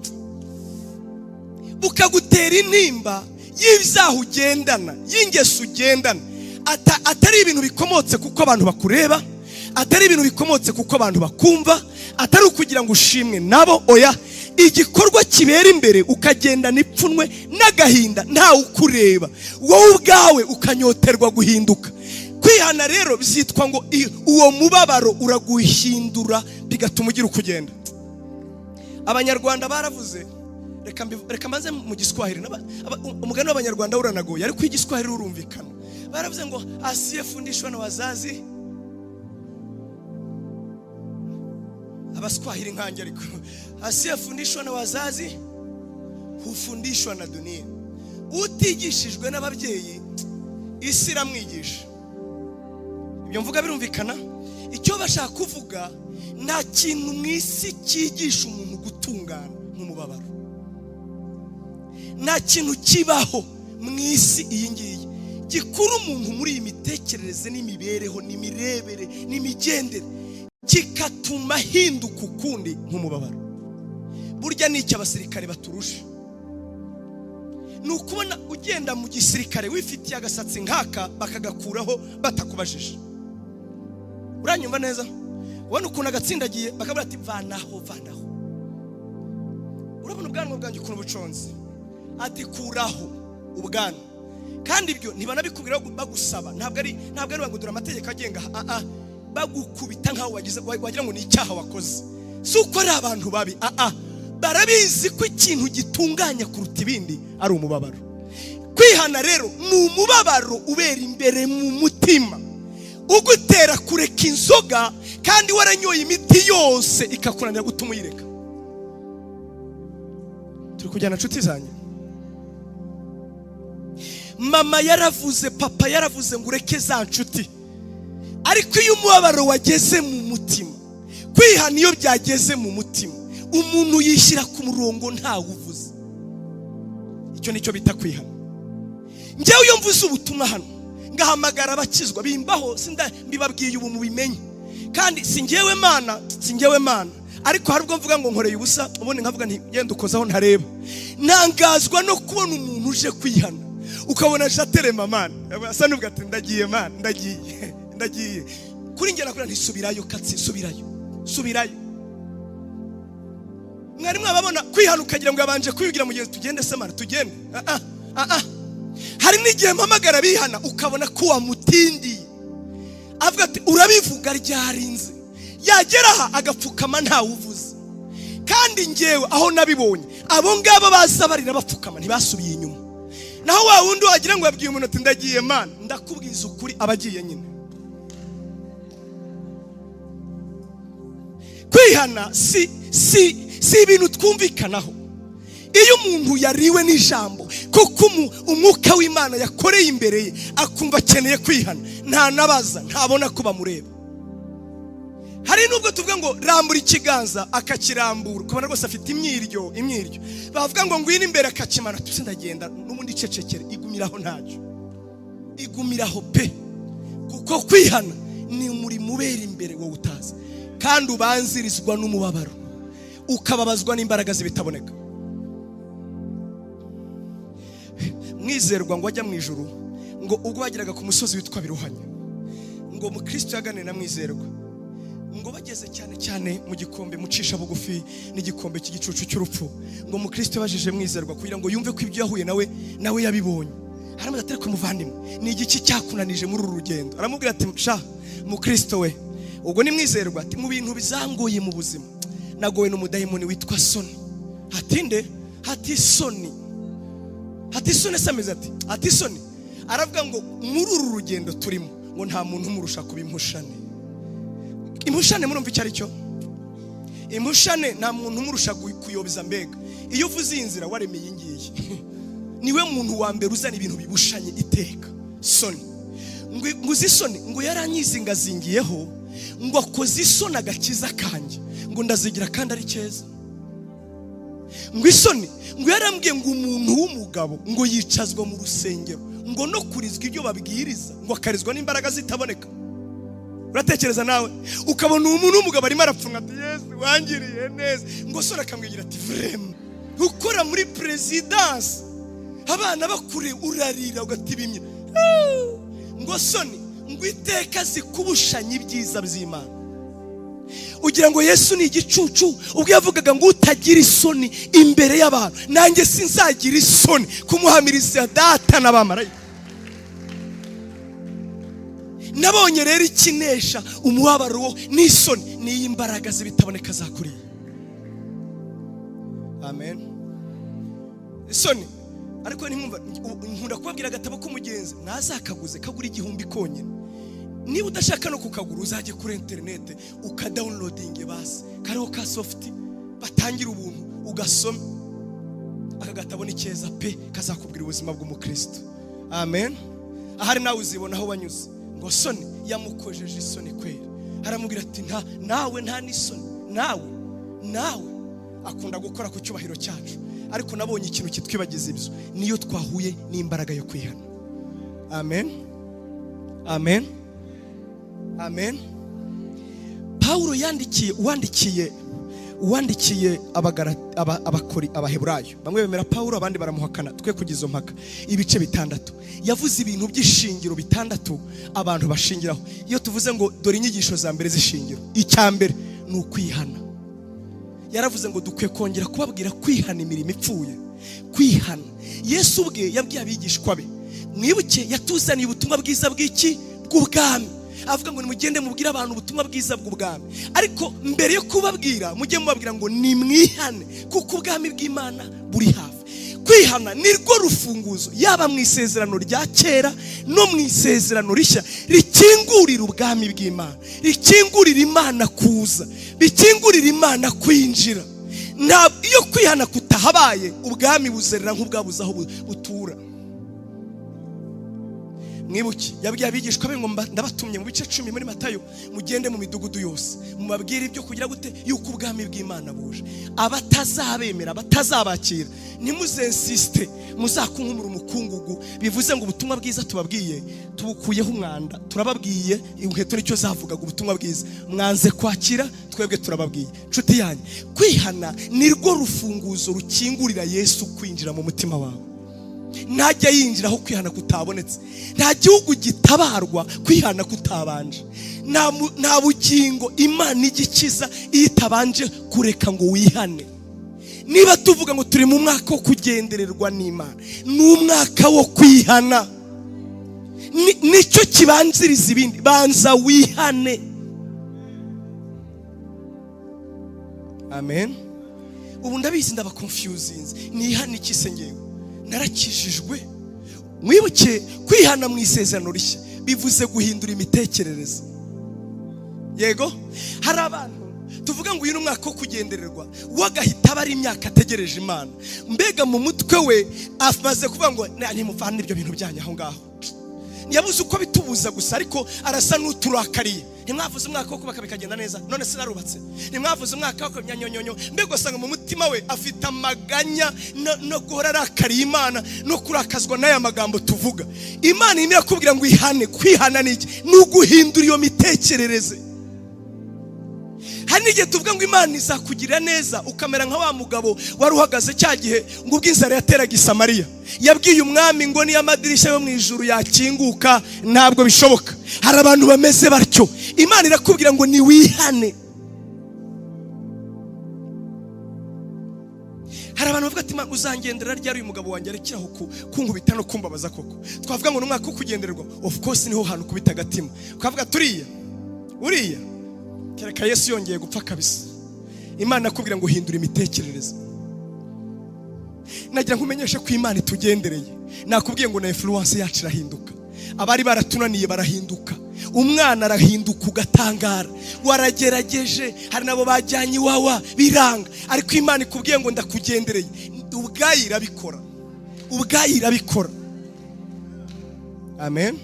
bukagutera intimba y'ibyaha ugendana, y'ingeso ugendana. Atari ibintu bikomotse kuko abantu bakureba, atari ibintu bikomotse kuko abantu bakumva, atari ukugira ngo ushimwe nabo. Oya, igikorwa kibera imbere, ukagenda n'ipfunwe n'agahinda, ntawe ukureba, wowe ubwawe ukanyoterwa guhinduka. Kwihana rero byitwa ngo uwo mubabaro uraguhindura, bigatuma ugira ukugenda. Abanyarwanda baravuze, reka maze mu Giswahili, umugani w'Abanyarwanda uranagoye, ariko igiswahili urumvikana. Baravuze ngo asiyefundishwa na wazazi. Abaswahili nkanjye, ariko asiyefundishwa na wazazi hufundishwa na dunia. Utigishijwe n'ababyeyi, isi iramwigisha. Ibyo mvuga birumvikana. Icyo bashaka kuvuga, nta kintu mu isi cyigisha umuntu gutungana nk'umubabaro. Nta kintu kibaho mu isi iyi ngiyi gikura umuntu muri iyi mitekerereze n'imibereho n'imirebere n'imigendere, kikatuma hinduka ukundi nk'umubabaro. Burya ni icy'abasirikare baturusha. Ni ukubona ugenda mu gisirikare wifitiye agasatsi nkaka, bakagakuraho batakubajije. Uranyumva neza? Ubona ukuntu agatsindagiye, bakabura ati vanaho, vanaho. Urabona ubwanwa bwanjye ukuntu buconze, ati kuraho ubwanwa. Kandi ibyo ntibanabikubwira bagusaba, ntabwo ari bagudura amategeko agenga, bagukubita nkaho wagira ngo ni icyaha wakoze. Si uko ari abantu babi, barabizi ko ikintu gitunganya kuruta ibindi ari umubabaro. Kwihana rero ni umubabaro ubera imbere mu mutima, ugutera kureka inzoga kandi waranyoye imiti yose ikakunanira gutuma uyireka. Turi kujyana nshuti zanyu. mama yaravuze, papa yaravuze ngo ureke za nshuti. Ariko iyo umubabaro wageze mu mutima, kwihana iyo byageze mu mutima, umuntu yishyira ku murongo ntawe uvuze. Icyo nicyo bita kwihana. Njyewe iyo mvuze ubutumwa hano ngahamagara abakizwa bimbaho, sinda mbibabwiye ubu mubimenye. Kandi singewe Mana, ariko hari ubwo mvuga ngo nkoreye ubusa, ubundi nkavuga nti genda ukozaho ntareba. Nangazwa no kubona umuntu uje kwihana, ukabona jaterema Mana, asa n'ubwo ati ndagiye Mana, ndagiye kuri njye nakora ntisubirayo, katsi subirayo. Mwari mwababona kwihana ukagira ngo yabanje kwibwira mu gihe tugende se Mana tugende. Hari n'igihe mpamagara bihana ukabona ko wamutindiye, avuga ati urabivuga ryarinze, yagera aha agapfukama ntawe uvuze. Kandi njyewe aho nabibonye, abo ngabo bazabarira bapfukama ntibasubiye inyuma. Naho wa wundi wagira ngo yabwiye umuntu ati ndagiye Mana, ndakubwiza ukuri abagiye nyine. Kwihana si ibintu twumvikanaho. Iyo umuntu yariwe n'ijambo kuko umwuka w'Imana yakoreye imbere ye akumva akeneye kwihana, nta nabaza, ntabona ko bamureba. Hari nubwo tuvuga ngo rambura ikiganza akakirambura, ukabona rwose afite imyiryo. Bavuga ngo ngwino imbere akakimana, tuse ndagenda n'ubundi cecekere, igumiraho ntacyo. Igumiraho pe. Kuko kwihana ni umurimo ubera imbere wowe utazi, kandi ubanzirizwa n'umubabaro, ukababazwa n'imbaraga zibitaboneka. Mwizerwa ngo ajya mu ijuru, ngo ubwo bageraga ku musozi witwa Biruhanya, ngo mu Kristo yaganira na Mwizerwa, ngo bageze cyane mu gikombe mucisha bugufi n'igikombe cy'igicucu cy'urupfu, ngo mu Kristo yabajije Mwizerwa kugira ngo yumve ko ibyo yahuye nawe yabibonye. Aramubaza ati ariko muvandimwe, ni igiki cyakunanije muri uru rugendo? Aramubwira ati sha mu Kristo we. Ubwo ni Mwizerwa ati mu bintu bizangoye mu buzima nagowe n'umudayimoni witwa soni. Hati soni sameze ati soni. Aravuga ngo muri uru rugendo turimo ngo nta muntu umurusha kuba impushane. Impushane murumva icyo ari cyo? Impushane nta muntu umurusha kuyobeza mbega. Iyo uvuze inzira waremeye ngiye, niwe muntu wa mbere uzana ibintu bibushanye iteka. Soni ngo zisoni ngo yaranyizingazingiyeho, ngo akoze isoni agakiza kanjye, ngo ndazigira kandi ari keza. Ngo isoni ngo yarambwiye ngo umuntu w'umugabo ngo yicazwa mu rusengero, ngo no kurizwa ibyo babwiriza, ngo akarizwa n'imbaraga zitaboneka. Uratekereza nawe ukabona umuntu w'umugabo arimo arapfunga ati Yesu wangiriye neza, ngo sora akamwigira ati vrema ukora muri presidence abana bakure urarira ugatibimya. Ngo soni ngo iteka zikubushanya ibyiza by'Imana. Ugira ngo Yesu ni igicucu ubwo yavugaga ngo utagira isoni imbere y'abantu, nanjye sinzagira isoni kumuhamiriza data n'abamarayika. Nabonye rero ikinesha umubabaro n'isoni ni imbaraga zibitaboneka zakuriye. Amen. Isoni ariko nkunda kubabwira agatabo k'umugenzi ntazakaguze kagura 1000 konyine. Niba udashaka no kukagura uzajye kuri internet ukadownloadinge basi kariho ka soft batangira ubuntu ugasoma. Aka gatabo ni keza pe, kazakubwira ubuzima bw'umukristo. Amen. Ahari nawe uzibona aho wanyuze. Ngo soni yamukojeje isoni kwera. Aramubwira ati nawe nta n'isoni, nawe akunda gukora ku cyubahiro cyacu. Ariko nabonye ikintu kitwibagiza ibyo, niyo twahuye n'imbaraga yo kwihana. Amen. Paulo uwandikiye abaheburayo, bamwe bemera Paulo abandi baramuhakana, twe kugiza mpaka ibice 6. Yavuze ibintu by'ishingiro 6 abantu bashingiraho. Iyo tuvuze ngo dore inyigisho za mbere z'ishingiro, icyambere ni ukwihana. Yaravuze ngo dukwiye kongera kubabwira kwihana imirimo ipfuye. Kwihana Yesu ubwe yabwiye abigishwa be, mwibuke yatuzaniye ubutumwa bwiza bw'ubwami. Avuga ngo nimugende mubwira abantu ubutumwa bwiza bw'ubwami, ariko mbere yo kubabwira mujye mubabwira ngo nimwihane kuko ubwami bw'Imana buri hafi. Kwihana nirwo rufunguzo yaba mu isezerano rya kera no mu isezerano rishya rikingurira ubwami bw'Imana, rikingurira Imana kuza, bikingurira Imana kwinjira. Iyo kwihana kutahabaye ubwami buzerera nk'ubwabuze aho butura. mwibuke yabwiye abigishwa be ngo ndabatumye mu bice 10 muri Matayo, mugende mu midugudu yose mubabwire ibyo kugira gute yuko ubwami bw'Imana buje. Abatazabemera, abatazabakira, nimuzensiste, muzakunkumura umukungugu. Bivuze ngo ubutumwa bwiza tubabwiye tubukuyeho umwanda, turababwiye inkweto nicyo zavugaga ubutumwa bwiza, mwanze kwakira, twebwe turababwiye. Nshuti yanjye, kwihana nirwo rufunguzo rukingurira Yesu kwinjira mu mutima wawe. Ntajya yinjira aho kwihana kutabonetse. Nta gihugu gitabarwa kwihana kutabanje. Nta bugingo Imana igikiza itabanje kureka ngo wihane. Niba tuvuga ngo turi mu mwaka wo kugendererwa n'Imana, n'umwaka wo kwihana, nicyo kibanziriza ibindi. Banza wihane. Amen. Ubu ndabizi ndaba confusinze. Nihane iki se ngewe? Narakijijwe. Mwibuke kwihana mu isezerano rishya bivuze guhindura imitekerereze. Yego, hari abantu tuvuga ngo uyu ni umwaka wo kugendererwa, wagahita bari imyaka ategereje Imana. Mbega mu mutwe we amaze kuvuga ngo nimuvane ibyo bintu byanyu aho ngaho. Yabuze uko bitubuza gusa, ariko arasa n'uturakariye. Ntimwavuze umwaka wo kubaka bikagenda neza, none sinarubatse. Ntimwavuze umwaka wo kunyanyonyonyo. Mbega usanga mu mutima we afite amaganya no guhora arakariye Imana no kurakazwa n'aya magambo tuvuga. Imana imira kubwira ngo ihane. Kwihana ni iki? Ni uguhindura iyo mitekerereze. Hari n'igihe tuvuga ngo Imana izakugirira neza, ukamera nka wa mugabo wari uhagaze cya gihe ngo ubw'inzara yateraga i Samariya. Yabwiye umwami ngo niyo amadirishya yo mu ijuru yakinguka ntabwo bishoboka. Hari abantu bameze batyo. Imana irakubwira ngo ni wihane. Hari abantu bavuga ati Imana uzangendera ryari uyu mugabo wanjye arekiraho kunkubita no kumbabaza koko. Twavuga ngo n'umwaka wo kugendererwa, of course niho hantu kubita agatima. Ukavuga turiya uriya kereka Yesu yongeye gupfa kabisa. Imana akubwira ngo uhindura imitekerereze. Nagira nkumenyeshe ko Imana itugendereye. Nakubwiye ngo na influence yacu irahinduka. Abari baratunaniye barahinduka. Umwana arahinduka ugatangara. Waragerageje, hari nabo bajyanye iwawa biranga, ariko Imana ikubwiye ngo ndakugendereye. Ubwayi irabikora. Ubwayi irabikora. Amen.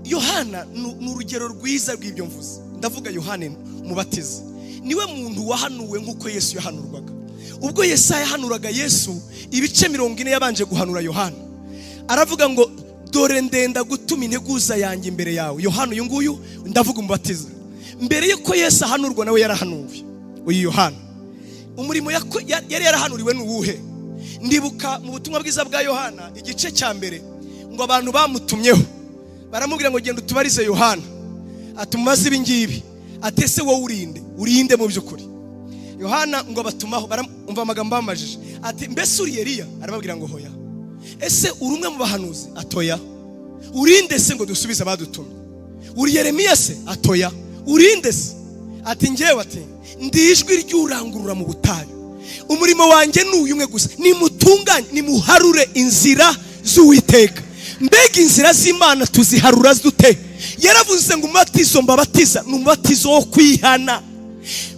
Yohana ni urugero rwiza rw'ibyo mvuze. Ndavuga Yohana Umubatiza. Niwe muntu wahanuwe nk'uko Yesu yahanurwaga. Ubwo Yesaya yahanuraga Yesu, ibice 40 yabanje guhanura Yohana. Aravuga ngo dore ndenda gutuma integuza yanjye imbere yawe. Yohana uyu nguyu ndavuga Umubatiza. Mbere yuko Yesu ahanurwa nawe yarahanuwe. Uyu Yohana umurimo yari yarahanuriwe n'uwuhe? Ndibuka mu butumwa bwiza bwa Yohana igice cya mbere ngo abantu bamutumyeho baramubwira ngo genda utubarize Yohana atumaze ibi ngibi. Atese wowe urinde mu by'ukuri. Yohana ngo batumaho umva amagambo bamajije ati mbese uri Eliya? Arababwira ngo hoya. Ese uri umwe mu bahanuzi? Atoya. Urinde se ngo dusubize abadutumye? Uri Yeremiya se? Atoya. Urinde se? Ati ngewe ati ndi ijwi ry'urangurura mu butayu. Umurimo wanjye ni uyu umwe gusa, nimutunganye nimuharure inzira z'Uwiteka. Mbega inzira z'Imana tuziharura dute? Yaravuze ngo umubatizo mbabatiza ni umubatizo wo kwihana.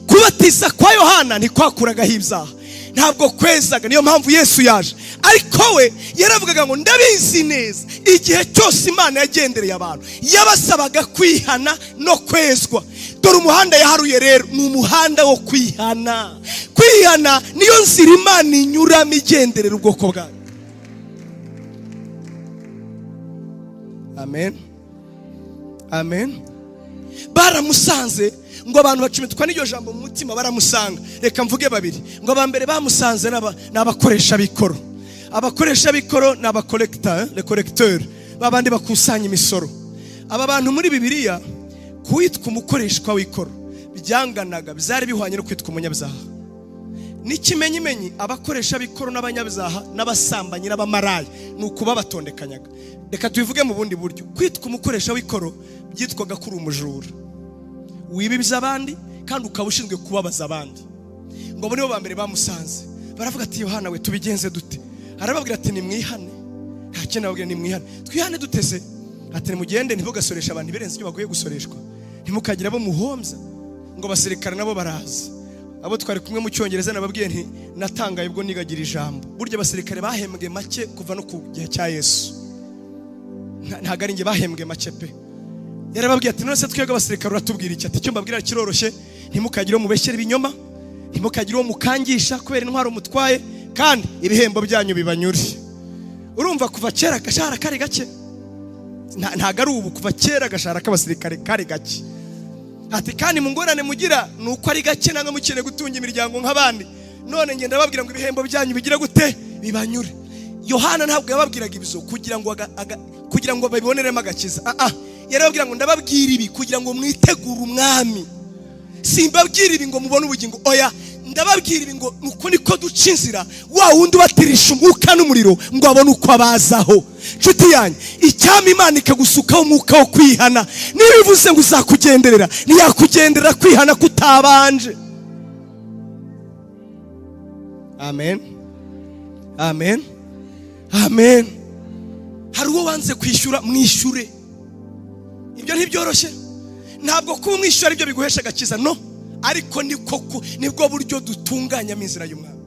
Kubatiza kwa Yohana ni kwakuragaho ibyaha, ntabwo kwezaga. Niyo mpamvu Yesu yaje. Ariko we yaravugaga ngo ndabizi neza igihe cyose Imana yagendereye abantu yabasabaga kwihana no kwezwa. Dore umuhanda yaharuye rero ni umuhanda wo kwihana. Kwihana niyo nzira Imana inyuramo igenderera ubwoko bwayo. Amen. Amen. Baramusanze ngo abantu bacumitwa n'iryo jambo mu mutima baramusanga. Reka mvuge babiri. Ngo abambere bamusanze n'abakoresha bikoro. Abakoresha bikoro n'abacollecteur, les collecteurs, babandi bakusanya imisoro. Aba bantu muri Bibiliya kwitwa umukoreshwa w'ikoro byanganaga, byari bihwanye no kwitwa umunyabyaha. N'ikimenyimenyi abakoresha bikoro n'abanyabyaha n'abasambanyi n'abamarayi nuko babatondekanyaga. Reka tubivuge mu bundi buryo. Kwitwa umukoresha w'ikoro byitwaga kuri umujura, wibibza abandi kandi ukaba ushinzwe kubabaza abandi. Ngo nibo bambere bamusanze baravuga ati Yohana we tubigenze dute? Arababwira ati ni mwihane. Ntakene babwira ni mwihane. Twihane dutese? Ati mugende ntibugasoresha abantu birenze icyo baguye gusoreshwa, ntimukagira abo muhombya. Ngo basirikare nabo baraza. Abo twari kumwe mu Cyongereza nababwiye nti natangaye ubwo nigagira ijambo. Burya basirikare bahembwe make kuva no ku gihe cya Yesu. ntago ari nge bahembwe make pe. Yarababwiye ati none se twebwe abasirikare uratubwira iki? Ati cyo mbabwira kiroroshye, ntimukagire mubeshyera ibinyoma, ntimukagire mukangisha kubera intwaro mutwaye, kandi ibihembo byanyu bibanyure. Urumva kuva kera gashara kari gake, ntago ari ubu, kuva kera gashara k'abasirikare kari gake. Ati kandi mu ngorane mugira nuko ari gake, nanga mukene gutunga imiryango nk'abandi, none ngenda babwira ngo ibihembo byanyu bigira gute? Bibanyure. Yohana ntabwo yababwiraga ibizo kugira ngo babiboneremo agakiza. Yarababwira ngo ndababwira ibi kugira ngo mwitegure umwami. Simbabwira ibi ngo mubone ubugingo, oya, ndababwira ibi ngo nuko niko duca inzira wa wundi batirisha umwuka n'umuriro ngo abone uko abazaho. Nshuti yanjye, icyama Imana ikagusukaho umwuka wo kwihana, niba ivuze ngo uzakugenderera, ntiyakugenderera kwihana kutabanje. Amen, amen, amen. Hari uwo wanze kwishyura, mwishyure. Ibyo ntibyoroshye, ntabwo kuba umwishyura aribyo biguhesha agakiza, no, ariko nibwo buryo dutunganya inzira y'umwami.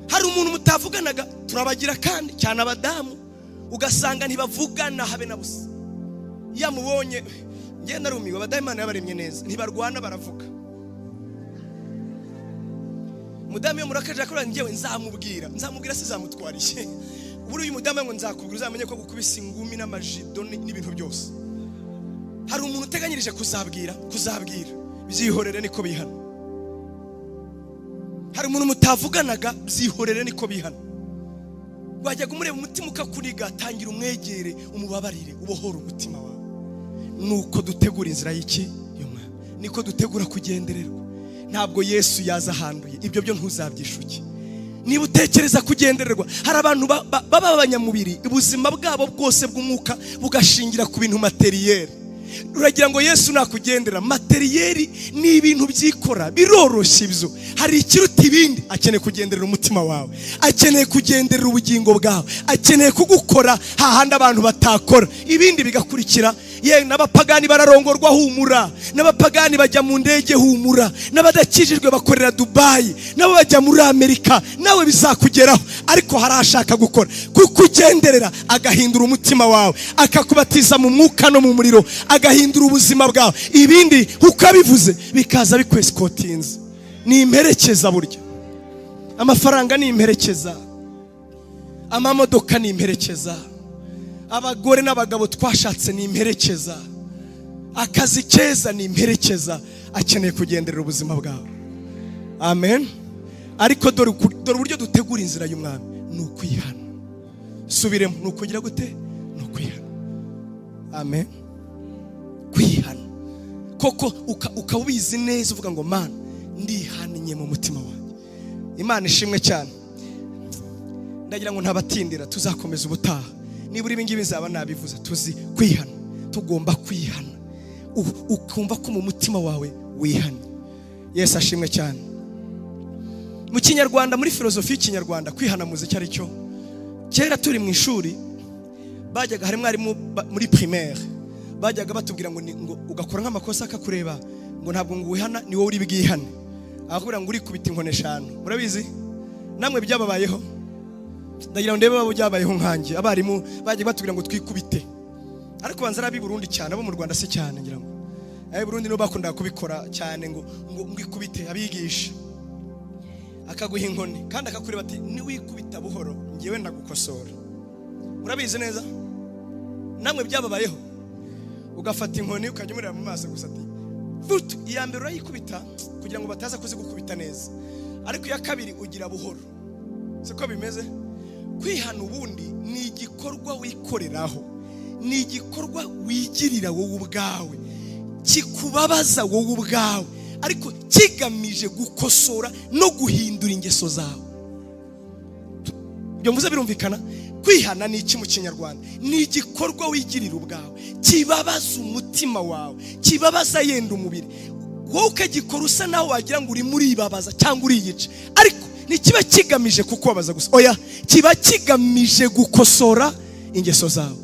Hari umuntu mutavuganaga, turabagira kandi cyane abadamu, ugasanga ntibavugana habe na busa. Yamubonye ngenda rumiwe, abadamu Imana yabaremye neza, ntibarwana baravuga. Mudamu yo murakaje akora ngewe nzamubwira sizamutwarishe. Uburi uyu mudamu ngo nzakubwira uzamenye ko gukubisa ingumi n'amajido n'ibintu byose. Hari umuntu uteganyirije kuzabwira byihorere niko bihana. Hari umuntu mutavuganaga, byihorere niko bihana. Wajya kumureba umutima ukakuriga, tangira umwegere, umubabarire, ubohora umutima wawe. Nuko dutegura inzira y'iki y'umwami, niko dutegura kugendererwa. Ntabwo Yesu yaza ahanduye, ibyo byo ntuzabyishuke. Niba utekereza kugendererwa, hari abantu baba abanyamubiri, ubuzima bwabo bwose bw'umwuka bugashingira ku bintu materiel. Uragira ngo Yesu nakugendera, materiel ni ibintu byikora, biroroshye ibyo. Hari ikiruta ibindi, akeneye kugenderera umutima wawe, akeneye kugenderera ubugingo bwawe, akeneye kugukora hahandi abantu batakora, ibindi bigakurikira. Ye n'abapagani bararongorwa humura, n'abapagani bajya mu ndege humura, n'abadakijijwe bakorera Dubai, nabo bajya muri Amerika, nawe bizakugeraho. Ariko harashaka gukora kukugenderera, agahindura umutima wawe, akakubatiza mu mwuka no mu muriro, agahindura ubuzima bwawe. Ibindi ukabivuze bikaza bikwesikotinze. Ni imperekeza burya. Amafaranga ni imperekeza, amamodoka ni imperekeza, abagore n'abagabo twashatse ni imperekeza, akazi keza ni imperekeza. Akeneye kugenderera ubuzima bwawe. Amen. Ariko dore uburyo dutegura inzira y'umwami, ni ukwihana. Subiremo, ni ukugira gute? Ni ukwihana. Amen. Kwihana koko ukabizi neza, uvuga ngo Mana ndihaniye mu mutima wanjye. Imana ishimwe cyane. Ndagira ngo ntabatindira, tuzakomeza ubutaha. Niba ibi ngibi bizaba nabivuze, tuzi kwihana, tugomba kwihana, ukumva ko mu mutima wawe wihana. Yesu ashimwe cyane. Mu Kinyarwanda, muri filozofi y'Ikinyarwanda, kwihana muzi icyo ari cyo. Kera turi mu ishuri, bajyaga hari mwarimu muri primaire, bajyaga batubwira ngo ugakora nk'amakosa akakureba, ngo ntabwo ngo wihana, ni wowe uri bwihane. Akubwira ngo uri kubita inkoni 5. Murabizi namwe byababayeho? Ndagira ngo ndebe babo byabayeho nkanjye. Abarimu bajye batubwira ngo twikubite, ariko banzara abi Burundi cyane, abo mu Rwanda si cyane. Ngira ngo Burundi no bakunda kubikora cyane, ngo ngikubite abigisha, akaguha inkoni kandi akakureba ati ni wikubita buhoro ngiyewe ndagukosora. Murabizi neza namwe byababayeho? Ugafata inkoni ukajya umurira mu maso gusa ati vutu, iya mbere urayikubita kugira ngo bataza kuzigukubita neza, ariko iya kabiri ugira buhoro. Siko bimeze. Kwihana ubundi ni igikorwa wikoreraho, ni igikorwa wigirira wowe ubwawe, kikubabaza wowe ubwawe, ariko kigamije gukosora no guhindura ingeso zawe. Ibyo mvuze birumvikana? Kwihana ni iki mu Kinyarwanda? Ni igikorwa wigirira ubwawe, kibabaza umutima wawe, kibabaza yenda umubiri. Wowe ukagikora usa naho wagira ngo uri muri ibabaza cyangwa uri yice, ariko ntikiba kigamije kukubabaza gusa, oya, kiba kigamije gukosora ingeso zawe.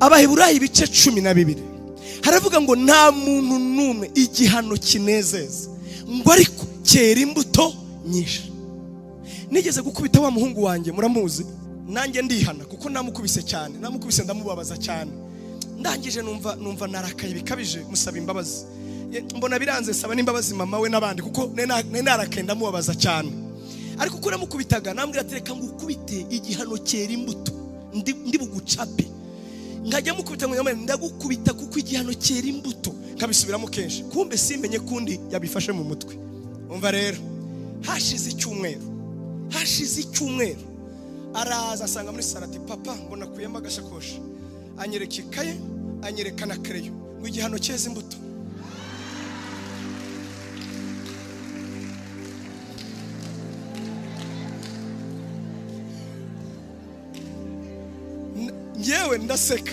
Abaheburayo ibice 12 haravuga ngo nta muntu numwe igihano kinezeza, ngo ariko cyera imbuto nyinshi. Nigeze gukubita wa muhungu wanjye, muramuzi, nanjye ndihana kuko namukubise cyane, namukubise ndamubabaza cyane. ndangije numva narakaye bikabije, musaba imbabazi. Mbona biranze saba n'imbabazi mama we n'abandi kuko narakaye ndamubabaza cyane. Ariko uko namukubitaga nambwira ati reka ngukubite igihano cyera imbuto ndi bugucape. Ngajya mukubita ngo ndagukubita kuko igihano cyera imbuto, kabisubiramo kenshi. Kumbe simenye kundi yabifashe mu mutwe. Umva rero, hashize icyumweru araza asanga muri sala ati papa mbona kuyamba agashakoshi, anyereka ikaye anyereka na kereyo ngo igihano cyeza imbuto. Ngewe ndaseka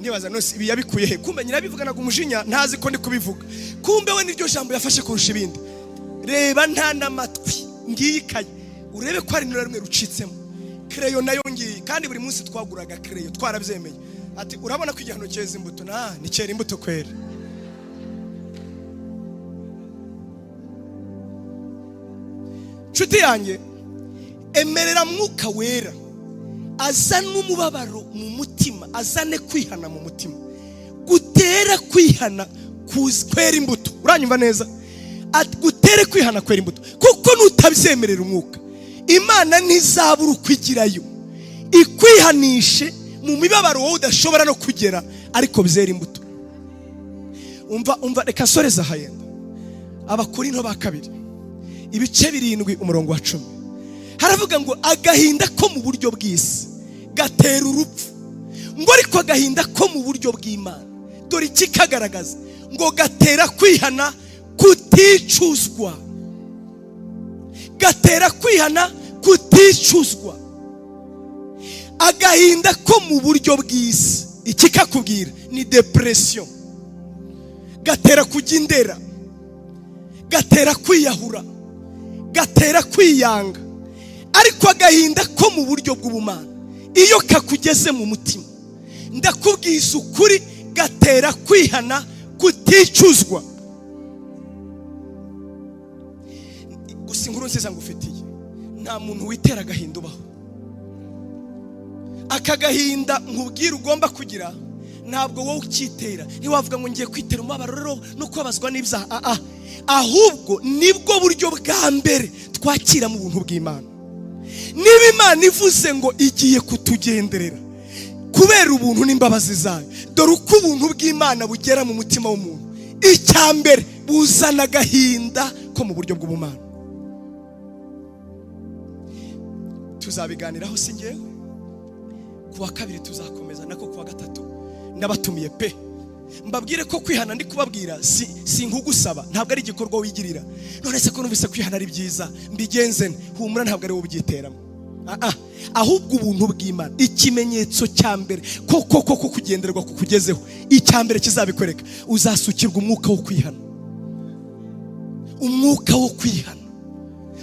nibaza nose ibi yabikuye he? Kumbe nyirabivuganaga umujinya ntazi ko ndi kubivuga. Kumbe we niryo jambo yafashe kurusha ibindi. Reba nta namatwi ngiye ikaye urebe ko ari nura rumwe rucitsemo. Kereyo nayo ngiye, kandi buri munsi twaguraga kereyo twarabyemeye. Ati urabona ko igihano cyeza imbuto? Ni cyera imbuto kwera. Nshuti yanjye, emerera Mwuka Wera azana umubabaro mu mutima, azane kwihana mu mutima. Gutera kwihana kwera imbuto. Uranyumva neza? Gutere kwihana kwera imbuto. Kuko nutabyemerera umwuka, Imana ntizabura ukwigirayo ikwihanishe mu mibabaro wowe udashobora no kugera, ariko byera imbuto. Umva reka soreza hayenda. Abakorinto ba 2 ibice 7 umurongo wa 10 haravuga ngo agahinda ko mu buryo bw'isi gatera urupfu, ngo ariko agahinda ko mu buryo bw'Imana dore iki kagaragaza ngo gatera kwihana kuticuzwa. Gatera kwihana kuticuzwa. Agahinda ko mu buryo bw'isi iki kakubwira ni depression. Gatera kujya indera, gatera kwiyahura, gatera kwiyanga. Ariko agahinda ko mu buryo bw'ubumana iyo kakugeze mu mutima, ndakubwiza ukuri, gatera kwihana kuticuzwa. Gusa inkuru nziza ngufitiye, nta muntu witera agahinda ubaho. Aka gahinda nkubwira ugomba kugira ntabwo wowe ukitera. Ntiwavuga ngo ngiye kwitera umubabaro no kubabazwa n'ibyaha. Ahubwo nibwo buryo bwa mbere twakira mu buntu bw'Imana. Niba Imana ivuze ngo igiye kutugenderera kubera ubuntu n'imbabazi zayo, dore uko ubuntu bw'Imana bugera mu mutima w'umuntu. Icya mbere buzana agahinda ko mu buryo bw'ubumana. Tuzabiganiraho si ngewe, kuwa 2 tuzakomeza, nako kuwa 3 ndabatumiye pe. Mbabwire ko kwihana ndi kubabwira si nkugusaba, ntabwo ari igikorwa wigirira. None se ko numvise kwihana ari byiza mbigenze, humura ntabwo ari wowe ubyiteramo. Ahubwo ubuntu bw'Imana, ikimenyetso cya mbere koko kugenderwa kukugezeho, icya mbere kizabikwereka, uzasukirwa umwuka wo kwihana. Umwuka wo kwihana.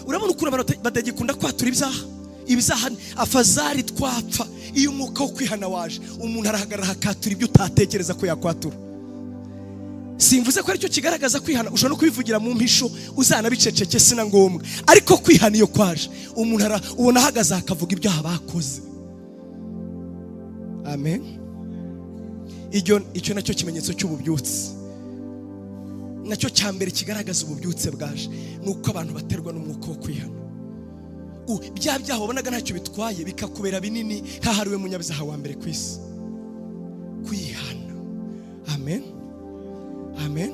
Urabona uko abantu badagikunda kwatura ibyaha afazari twapfa. Iyo umwuka wo kwihana waje, umuntu arahagarara akatura ibyo utatekereza ko yakwatura. Simvuze ko aricyo kigaragaza kwihana, ushobora no kubivugira mu mpisho uzanabiceceke sina ngombwa. Ariko kwihana iyo kwaje, umuntu ubona ahagaze akavuga ibyaha bakoze. Amen. Icyo nacyo kimenyetso cy'ububyutse, nacyo cya mbere kigaragaza ububyutse bwaje, nuko abantu baterwa n'umwuka wo kwihana. Bya byaha wabonaga ntacyo bitwaye bikakubera binini, hahariwe munyabyaha wa mbere ku isi. Kwihana. Amen. Amen.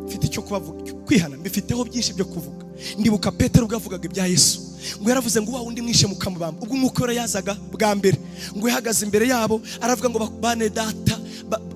Mfite icyo kubavuga. Kwihana mbifiteho byinshi byo kuvuga. Ndibuka Petero ubwo yavugaga ibya Yesu, ngo yaravuze ngo wa wundi mwishe mukamubamba. Ubwo umwuka wera yazaga bwa mbere, ngo yahagaze imbere yabo aravuga ngo bane data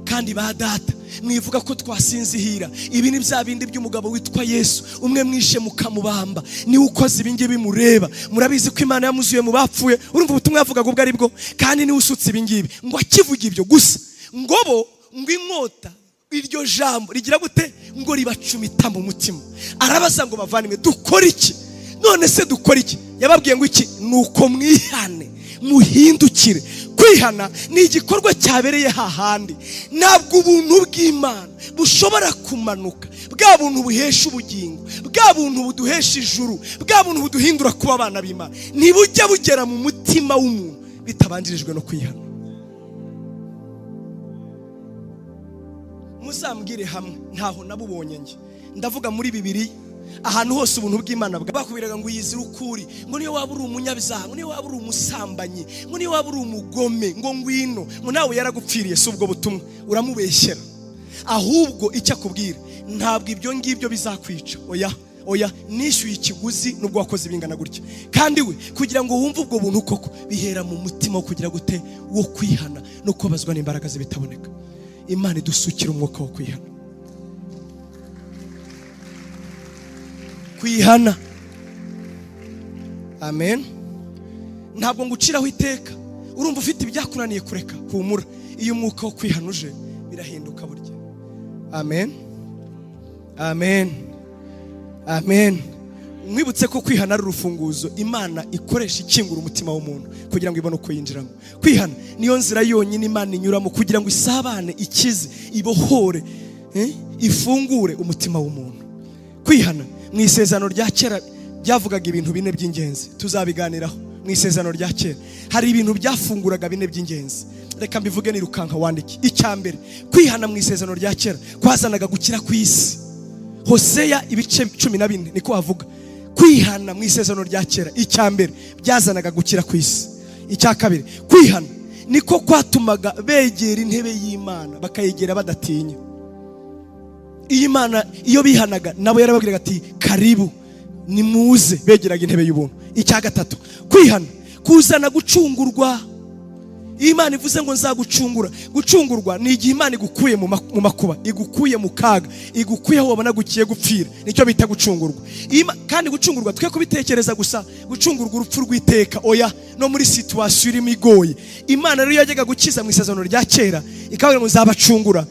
kandi ba data, mwivuga ko twasinzihira. Ibi ni bya bindi by'umugabo witwa Yesu, umwe mwishe mukamubamba, ni ukoze ibi ngibi mureba. Murabizi ko Imana yamuzuye mu bapfuye. Urumva ubutumwa yavugaga ubwo ari bwo, kandi ni usutse ibi ngibi. Ngo akivuga ibyo gusa, ngo inkota iryo jambo rigira gute? Ngo ribacumita mu mutima. Arabaza ngo bavanimwe dukora iki? None se dukora iki? Yababwiye ngo iki? Nuko mwihane muhindukire. Kwihana ni igikorwa cyabereye hahandi. Ntabwo ubuntu bw'Imana bushobora kumanuka, bwa buntu buhesha ubugingo, bwa buntu buduhesha ijuru, bwa buntu buduhindura kuba abana b'Imana, ntibujya bugera mu mutima w'umuntu bitabanjirijwe no kwihana. uzambwire hamwe ntaho nabubonye njye. Ndavuga muri Bibiliya ahantu hose ubuntu bw'Imana bakubwiraga ngo yizire ukuri, ngo niyo waba uri umunyabyaha, ngo niyo waba uri umusambanyi, ngo niyo waba uri umugome, ngo ngwino, ngo nawe yaragupfiriye. Si ubwo butumwa, uramubeshyera. Ahubwo icyo akubwira, ntabwo ibyo ngibyo bizakwica. Oya, nishyuye ikiguzi nubwo wakoze ibingana gutya. Kandi we kugira ngo wumve ubwo buntu koko, bihera mu mutima wo kugira gute, wo kwihana no kubazwa n'imbaraga zibitaboneka. Imana idusukira umwuka wo kwihana. Kwihana. Amen. Ntabwo nguciraho iteka. Urumva ufite ibyakunaniye kureka, humura. Iyo umwuka wo kwihana uje, birahinduka burya. Amen. Amen. Amen. Mwibutse ko kwihana ari urufunguzo Imana ikoresha ikingura umutima w'umuntu kugira ngo ibone uko yinjiramo. Kwihana niyo nzira yonyine Imana inyuramo kugira ngo isabane, ikize, ibohore, ifungure umutima w'umuntu. Kwihana mu isezerano rya kera byavugaga ibintu bine by'ingenzi. Tuzabiganiraho. Mu isezerano rya kera hari ibintu byafunguraga bine by'ingenzi. Reka mbivuge nirukanka wandike. Icya mbere, kwihana mu isezerano rya kera kwazanaga gukira ku isi. Hoseya ibice 14 niko havuga. Kwihana mu isezerano rya kera icya mbere byazanaga gukira ku isi. Icya kabiri, kwihana niko kwatumaga begera intebe y'Imana, bakayegera badatinya. Imana iyo bihanaga nabo yarababwiraga ati karibu nimuze, begeraga intebe y'ubuntu. Icya gatatu, kwihana kuzana gucungurwa. Imana ivuze ngo nzagucungura. Gucungurwa ni igihe Imana igukuye mu makuba, igukuye mu kaga, igukuye aho wabona gukiye gupfira. Nicyo bita gucungurwa. Kandi gucungurwa twe kubitekereza gusa, gucungurwa urupfu rw'iteka. Oya, no muri situation irimo igoye. Imana rero yajyaga gukiza mu isezerano rya kera, ikabwira ngo nzabacungura.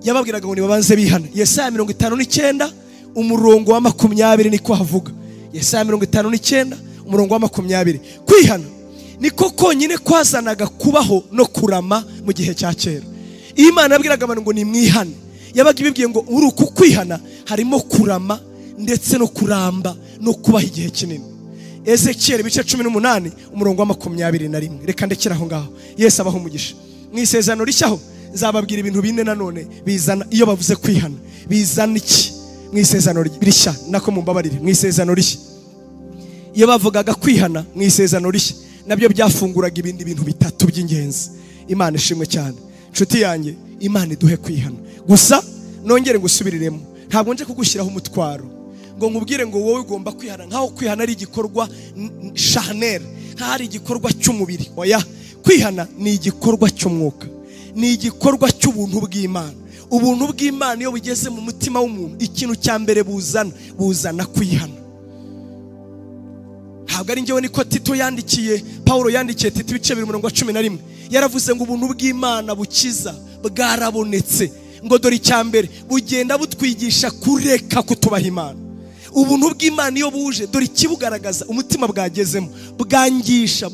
Yababwiraga ngo nibabanze bihana. Yesaya 59 umurongo wa 20 niko havuga. Yesaya 59 umurongo wa 20. Kwihana niko konyine kwazanaga kubaho no kurama mu gihe cya kera. Imana yabwiraga abantu ngo nimwihane, yabaga ibibwiye ngo uri uku kwihana harimo kurama ndetse no kuramba no kubaho igihe kinini. Ezekiel ibice 18 umurongo wa 21. Reka ndekera aho ngaho. Yesu abaho umugisha. Mu isezerano rishyaho nzababwira ibintu bine nanone bizana iyo bavuze kwihana. Bizana iki mu isezerano rishya? Nako mumbabarire, mu isezerano rishya iyo bavugaga kwihana mu isezerano rishya, nabyo byafunguraga ibindi bintu bitatu by'ingenzi. Imana ishimwe cyane. Nshuti yanjye, Imana iduhe kwihana. Gusa nongere ngusubiriremo, ntabwo nje kugushyiraho umutwaro ngo nkubwire ngo wowe ugomba kwihana nkaho kwihana ari igikorwa charnel, nkaho ari igikorwa cy'umubiri. Oya, kwihana ni igikorwa cy'umwuka, ni igikorwa cy'ubuntu bw'Imana. Ubuntu bw'Imana iyo bugeze mu mutima w'umuntu, ikintu cya mbere buzana kwihana. Ntabwo ari njyewe, niko Tito yandikiye, Paulo yandikiye Tito ibice 2:11. Yaravuze ngo ubuntu bw'Imana bukiza bwarabonetse, ngo dore icya mbere bugenda butwigisha kureka kutubaha Imana. Ubuntu bw'Imana iyo buje, dore ikibugaragaza umutima bwagezemo, bwigisha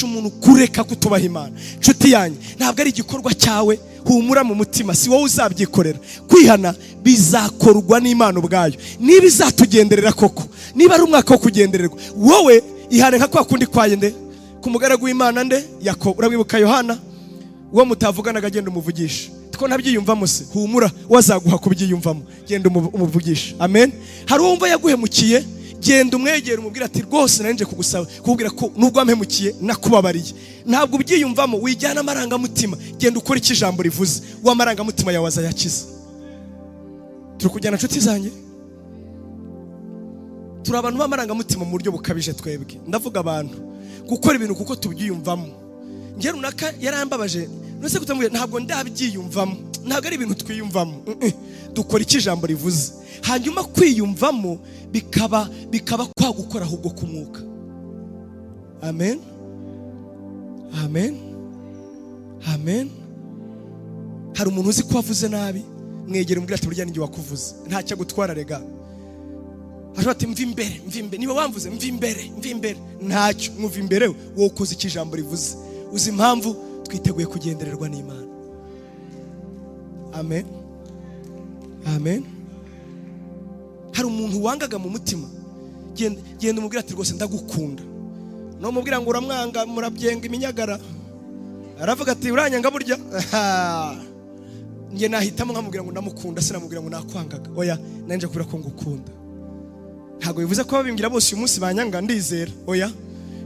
umuntu kureka kutubaha Imana. Nshuti yanjye, ntabwo ari igikorwa cyawe, humura mu mutima, si wowe uzabyikorera. Kwihana bizakorwa n'Imana ubwayo. Niba izatugenderera koko, niba ari umwaka wo kugendererwa, wowe ihane nka kwa kundi kwaye nde ku mugaragu w'Imana nde Yakobo. Urabibuka Yohana uwo mutavuganaga, agenda umuvugisha. Two nabyiyumvamo se, humura wazaguha kubyiyumvamo, genda umuvugisha. Amen. Hari uwumva yaguhemukiye, genda umwegera umubwira ati rwose nanje kugusaba kubwira ko nubwo wampemukiye nakubabariye. Ntabwo ubyiyumvamo, wijyana amarangamutima, genda ukora iki ijambo rivuze, w'amarangamutima yawe azayakiza. Turi kujyana nshuti zanjye, turi abantu b'amarangamutima mu buryo bukabije twebwe. Ndavuga abantu gukora ibintu kuko tubyiyumvamo. Njye runaka yarambabaje, nose kutamubwira ntabwo ndabyiyumvamo, ntabwo ari ibintu twiyumvamo. Dukora iki ijambo rivuze, hanyuma kwiyumvamo bikaba kwa gukora ahubwo kumwuka. Amen. Amen. Amen. Hari umuntu uzi ko wavuze nabi, mwegera umbwira ati burya ninjye wakuvuze, ntacyo gutwara rega. Ashobora ati mva imbere, niba wamvuze mva imbere, ntacyo, mwumva imbere wowe ukoze iki ijambo rivuze. Uzi impamvu twiteguye kugendererwa n'Imana. Amen. Amen. Hari umuntu wangaga mu mutima, genda umubwira ati rwose ndagukunda. No mubwira ngo uramwanga, murabyenga iminyagara. Aravuga ati uranyanga burya. nge nahitamo nkamubwira ngo ndamukunda, sinamubwira ngo nakwangaga. Oya, nanje kubera ko ngukunda. Ntabwo bivuze ko babimbwira bose uyu munsi banyanga ndizera. Oya,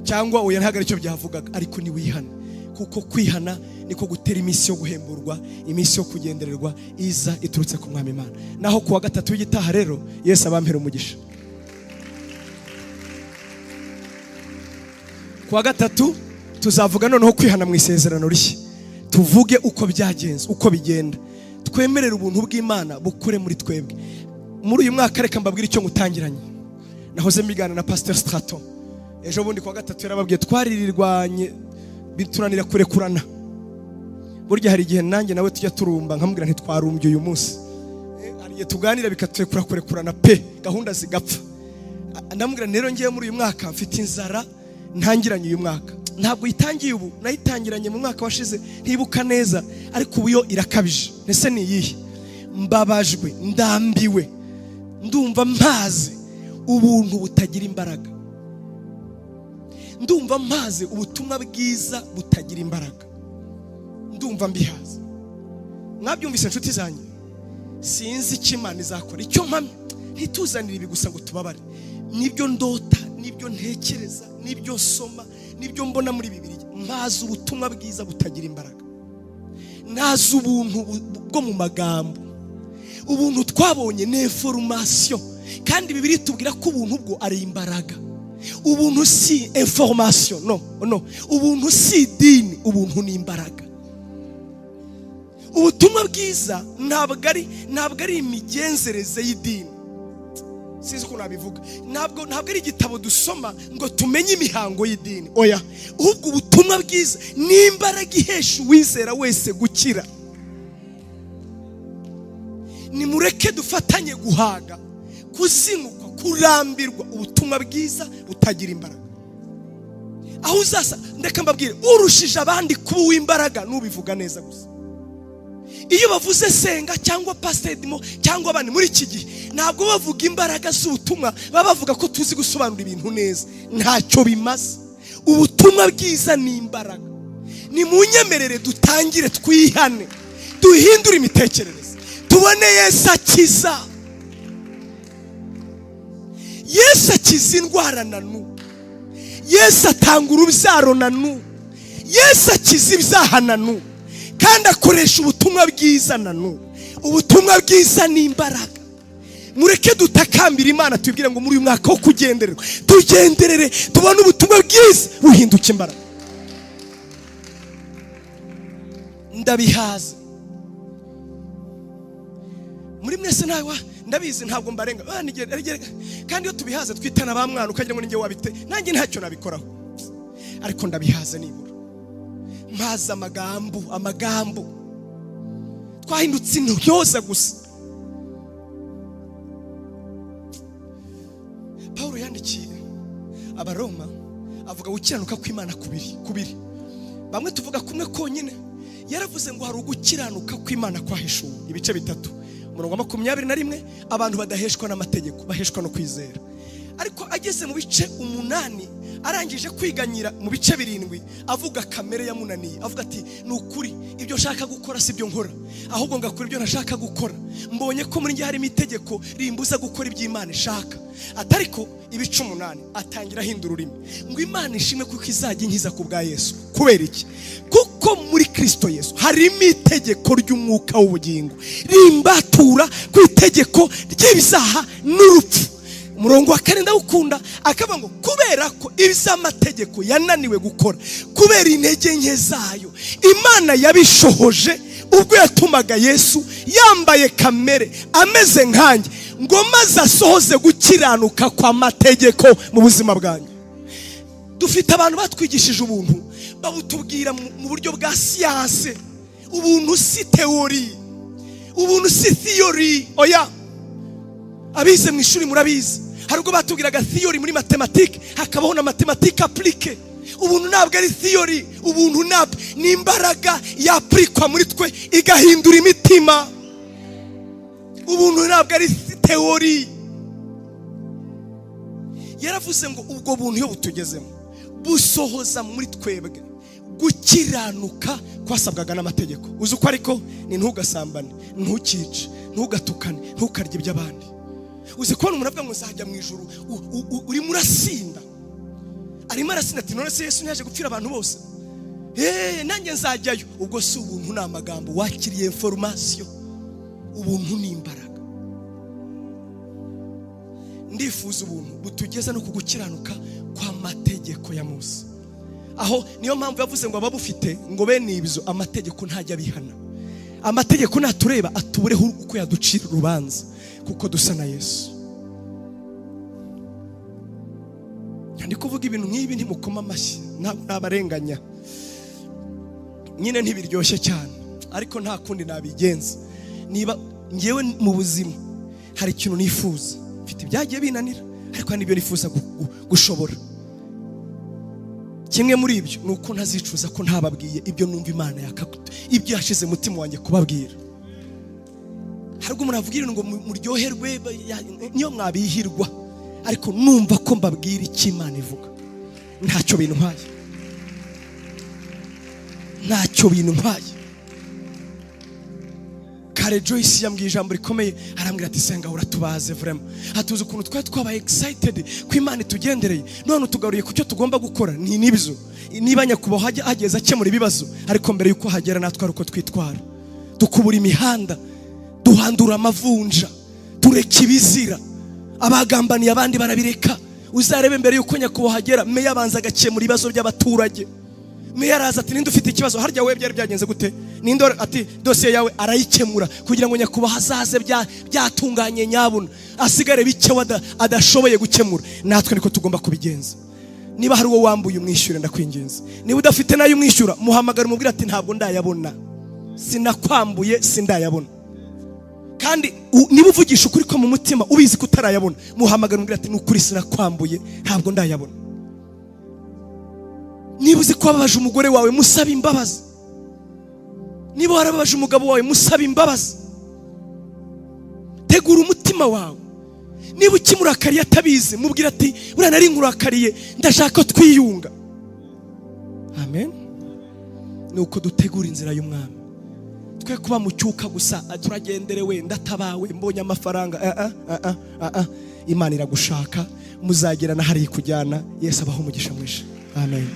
cyangwa oya ntago aricyo byavugaga, ariko ni wihana. Kuko kwihana niko gutera iminsi yo guhemburwa, iminsi yo kugendererwa iza iturutse ku Mwami Imana. Naho kuwa gatatu w'igitaha rero Yesu abampera umugisha. Kuwa gatatu tuzavuga noneho kwihana mu isezerano rishya. Tuvuge uko byagenze, uko bigenda. Twemerere ubuntu bw'Imana bukure muri twebwe. Muri uyu mwaka reka mbabwire icyo ngutangiranye. Nahoze mbigana na Pastor Straton. Ejo bundi kuwa gatatu yarababwiye twaririrwanye bitunanira kurekurana. Burya hari igihe nanjye nawe tujya turumba nkamubwira ntitwarumbye uyu munsi. Hari igihe tuganira bikaturekura kurekurana pe, gahunda zigapfa. Ndamubwira rero ngiye muri uyu mwaka mfite inzara ntangiranye uyu mwaka. Ntabwo yitangiye ubu, nayitangiranye mu mwaka washize ntibuka neza, ariko ubu yo irakabije. Nese ni yihe? Mbabajwe, ndambiwe, ndumva mpaze ubuntu butagira imbaraga. Ndumva mpaze ubutumwa bwiza butagira imbaraga. Ndumva mbihaze. Mwabyumvise inshuti zanjye? Sinzi icyo Imana izakora. Icyo mpamya ntituzanire ibi gusa ngo tubabare. Nibyo ndota, nibyo ntekereza, nibyo soma, nibyo mbona muri Bibiliya. Mpaze ubutumwa bwiza butagira imbaraga. Nazi ubuntu bwo mu magambo. Ubuntu twabonye ni information, kandi Bibiliya itubwira ko ubuntu bwo ari imbaraga. Ubuntu si information, no. Ubuntu si dini, ubuntu ni imbaraga. Ubutumwa bwiza ntabwo ari imigenzereze y'idini. Sinzi ko nabivuga. Ntabwo ari igitabo dusoma ngo tumenye imihango y'idini. Oya, ahubwo ubutumwa bwiza ni imbaraga ihesha uwizera wese gukira. Nimureke dufatanye guhaga, kuzinukwa, kurambirwa ubutumwa bwiza butagira imbaraga. Aho uzasa ndeka mbabwire, urushije abandi kuba uw'imbaraga nubivuga neza gusa. Iyo bavuze senga cyangwa Pastor Dimo cyangwa abandi muri iki gihe, ntabwo bavuga imbaraga z'ubutumwa, baba bavuga ko tuzi gusobanura ibintu neza. Ntacyo bimaze. Ubutumwa bwiza ni imbaraga. Ni munyemerere dutangire twihane, duhindure imitekerereze, tubone Yesu akiza. Yesu akiza indwara na n'ubu. Yesu atanga urubyaro na n'ubu. Yesu akiza ibyaha na n'ubu, kandi akoresha ubutumwa bwiza na n'ubu. Ubutumwa bwiza ni imbaraga. Mureke dutakambira Imana tubwire ngo muri uyu mwaka wo kugendererwa tugenderere, tubone ubutumwa bwiza buhinduka imbaraga. Ndabihaza muri mwese nawe ndabizi, ntabwo mbarenga. Kandi iyo tubihaza twitana ba mwana ukagira ngo ninjye wabite, nanjye ntacyo nabikoraho, ariko ndabihaza nibura. Mpaza amagambo twahindutse intyoza gusa. Paulo yandikiye Abaroma avuga gukiranuka kw'Imana kubiri. Bamwe tuvuga kumwe konyine. Yaravuze ngo hari ugukiranuka kw'Imana kwahishuwe, ibice bitatu. Umurongo wa 21, abantu badaheshwa n'amategeko, baheshwa no kwizera. Ariko ageze mu bice 8 arangije kwiganyira mu bice 7 avuga kamere yamunaniye. Avuga ati nukuri ibyo nshaka gukora si byo nkora, ahubwo ngakora ibyo nashaka gukora. Mbonye ko muri nge hari imitegeko rimbuza gukora iby'Imana ishaka. Atariko ibice 8 atangira hindura ururimi ngo Imana ishimwe kuko izajya inkiza ku bwa Yesu. Kubera iki? Kuko muri Kristo Yesu hari imitegeko ry'umwuka w'ubugingo rimbatura ku itegeko ry'ibyaha n'urupfu. Umurongo wa 4 ndawukunda, akaba ngo kubera ko ibizamategeko yananiwe gukora kubera intege nke zayo, Imana yabishohoje ubwo yatumaga Yesu yambaye kamere ameze nkanjye, ngo maze asohoze gukiranuka kwa mategeko mu buzima bwanjye. Dufite abantu batwigishije ubuntu, babutubwira mu buryo bwa siyanse. Ubuntu si teori, ubuntu si theory. Oya, abize mu ishuri murabizi, hari ubwo batubwiraga theory muri matematike, hakabaho na matematike applique. Ubuntu ntabwo ari theory, ubuntu ni imbaraga yaplikwa muri twe igahindura imitima. Ubuntu ntabwo ari teori. Yaravuze ngo ubwo buntu iyo butugezemo busohoza muri twebwe gukiranuka kwasabwaga n'amategeko. Uzi uko ariko ni ntugasambane, ntukice, ntugatukane, ntukarye iby'abandi. Uzi ko umuntu avuga ngo nzajya mu ijuru, uri murasinda, arimo arasinda ati none se Yesu ntiyaje gupfira abantu bose? Nanjye nzajyayo. Ubwo si ubuntu, ni amagambo wakiriye information. Ubuntu ni imbaraga. Ndifuza ubuntu butugeza no kugukiranuka kw'amategeko ya Mose. Aho niyo mpamvu yavuze ngo ababufite ngo bene ibyo amategeko ntajya bihana. Amategeko natureba atubureho uko yaducira urubanza kuko dusa na Yesu. Ndi kuvuga ibintu nk'ibi ntimukoma amashyi, nabarenganya. Nyine ntibiryoshye cyane, ariko nta kundi nabigenza. Niba ngewe mu buzima hari ikintu nifuza, mfite ibyagiye binanira, ariko nibyo nifuza gushobora. Kimwe muri ibyo nuko ntazicuza ko ntababwiye ibyo numva Imana yakaguta, ibyo yashize mutima wanjye kubabwira. Harwo umuntu avugira ngo muryoherwe niyo mwabihirwa, ariko numva ko mbabwira icyo Imana ivuga. Ntacyo bintwaye, ntacyo bintwaye. Kare Joyce yambwiye ijambo rikomeye, arambwira ati senga uratubaze vraiment. Hatuze ukuntu twabaye excited ko Imana itugendereye, none tugaruye ku cyo tugomba gukora. Ni nibyo niba Nyakubahwa hageze akemura ibibazo, ariko mbere yuko hagera natwe uko twitwara, dukubura imihanda, duhandura amavunja, tureka ibizira. Abagambaniye abandi barabireka. Uzarebe mbere yuko Nyakubahwa hagera, meya abanza agakemura ibibazo by'abaturage. Meya araza ati ninde ufite ikibazo, harya we byari byagenze gute? Ninde ati dosiye yawe arayikemura kugira ngo Nyakubahwa hazaze byatunganye nyabuna, asigare bike adashoboye gukemura. Natwe niko tugomba kubigenza. Niba hari uwo wambuye umwishyure ndakwinginze, niba udafite nayo umwishyura muhamagara umubwira ati ntabwo ndayabona, sinakwambuye sindayabona. Kandi niba uvugisha ukuri ko mu mutima ubizi kutarayabona, muhamagara umubwira ati nukuri sinakwambuye ntabwo ndayabona. Niba uzi ko wababaje umugore wawe musaba imbabazi, niba warababaje umugabo wawe musaba imbabazi. Tegura umutima wawe. Niba ukimurakariye atabizi mubwira ati buriya nari nkurakariye ndashaka twiyunga. Amen. Nuko dutegura inzira y'umwami, twe kuba mu cyuka gusa turagenderewe ndatabawe mbonye amafaranga. Imana iragushaka, muzagerana hari kujyana. Yesu abaho umugisha mwinshi. Amen.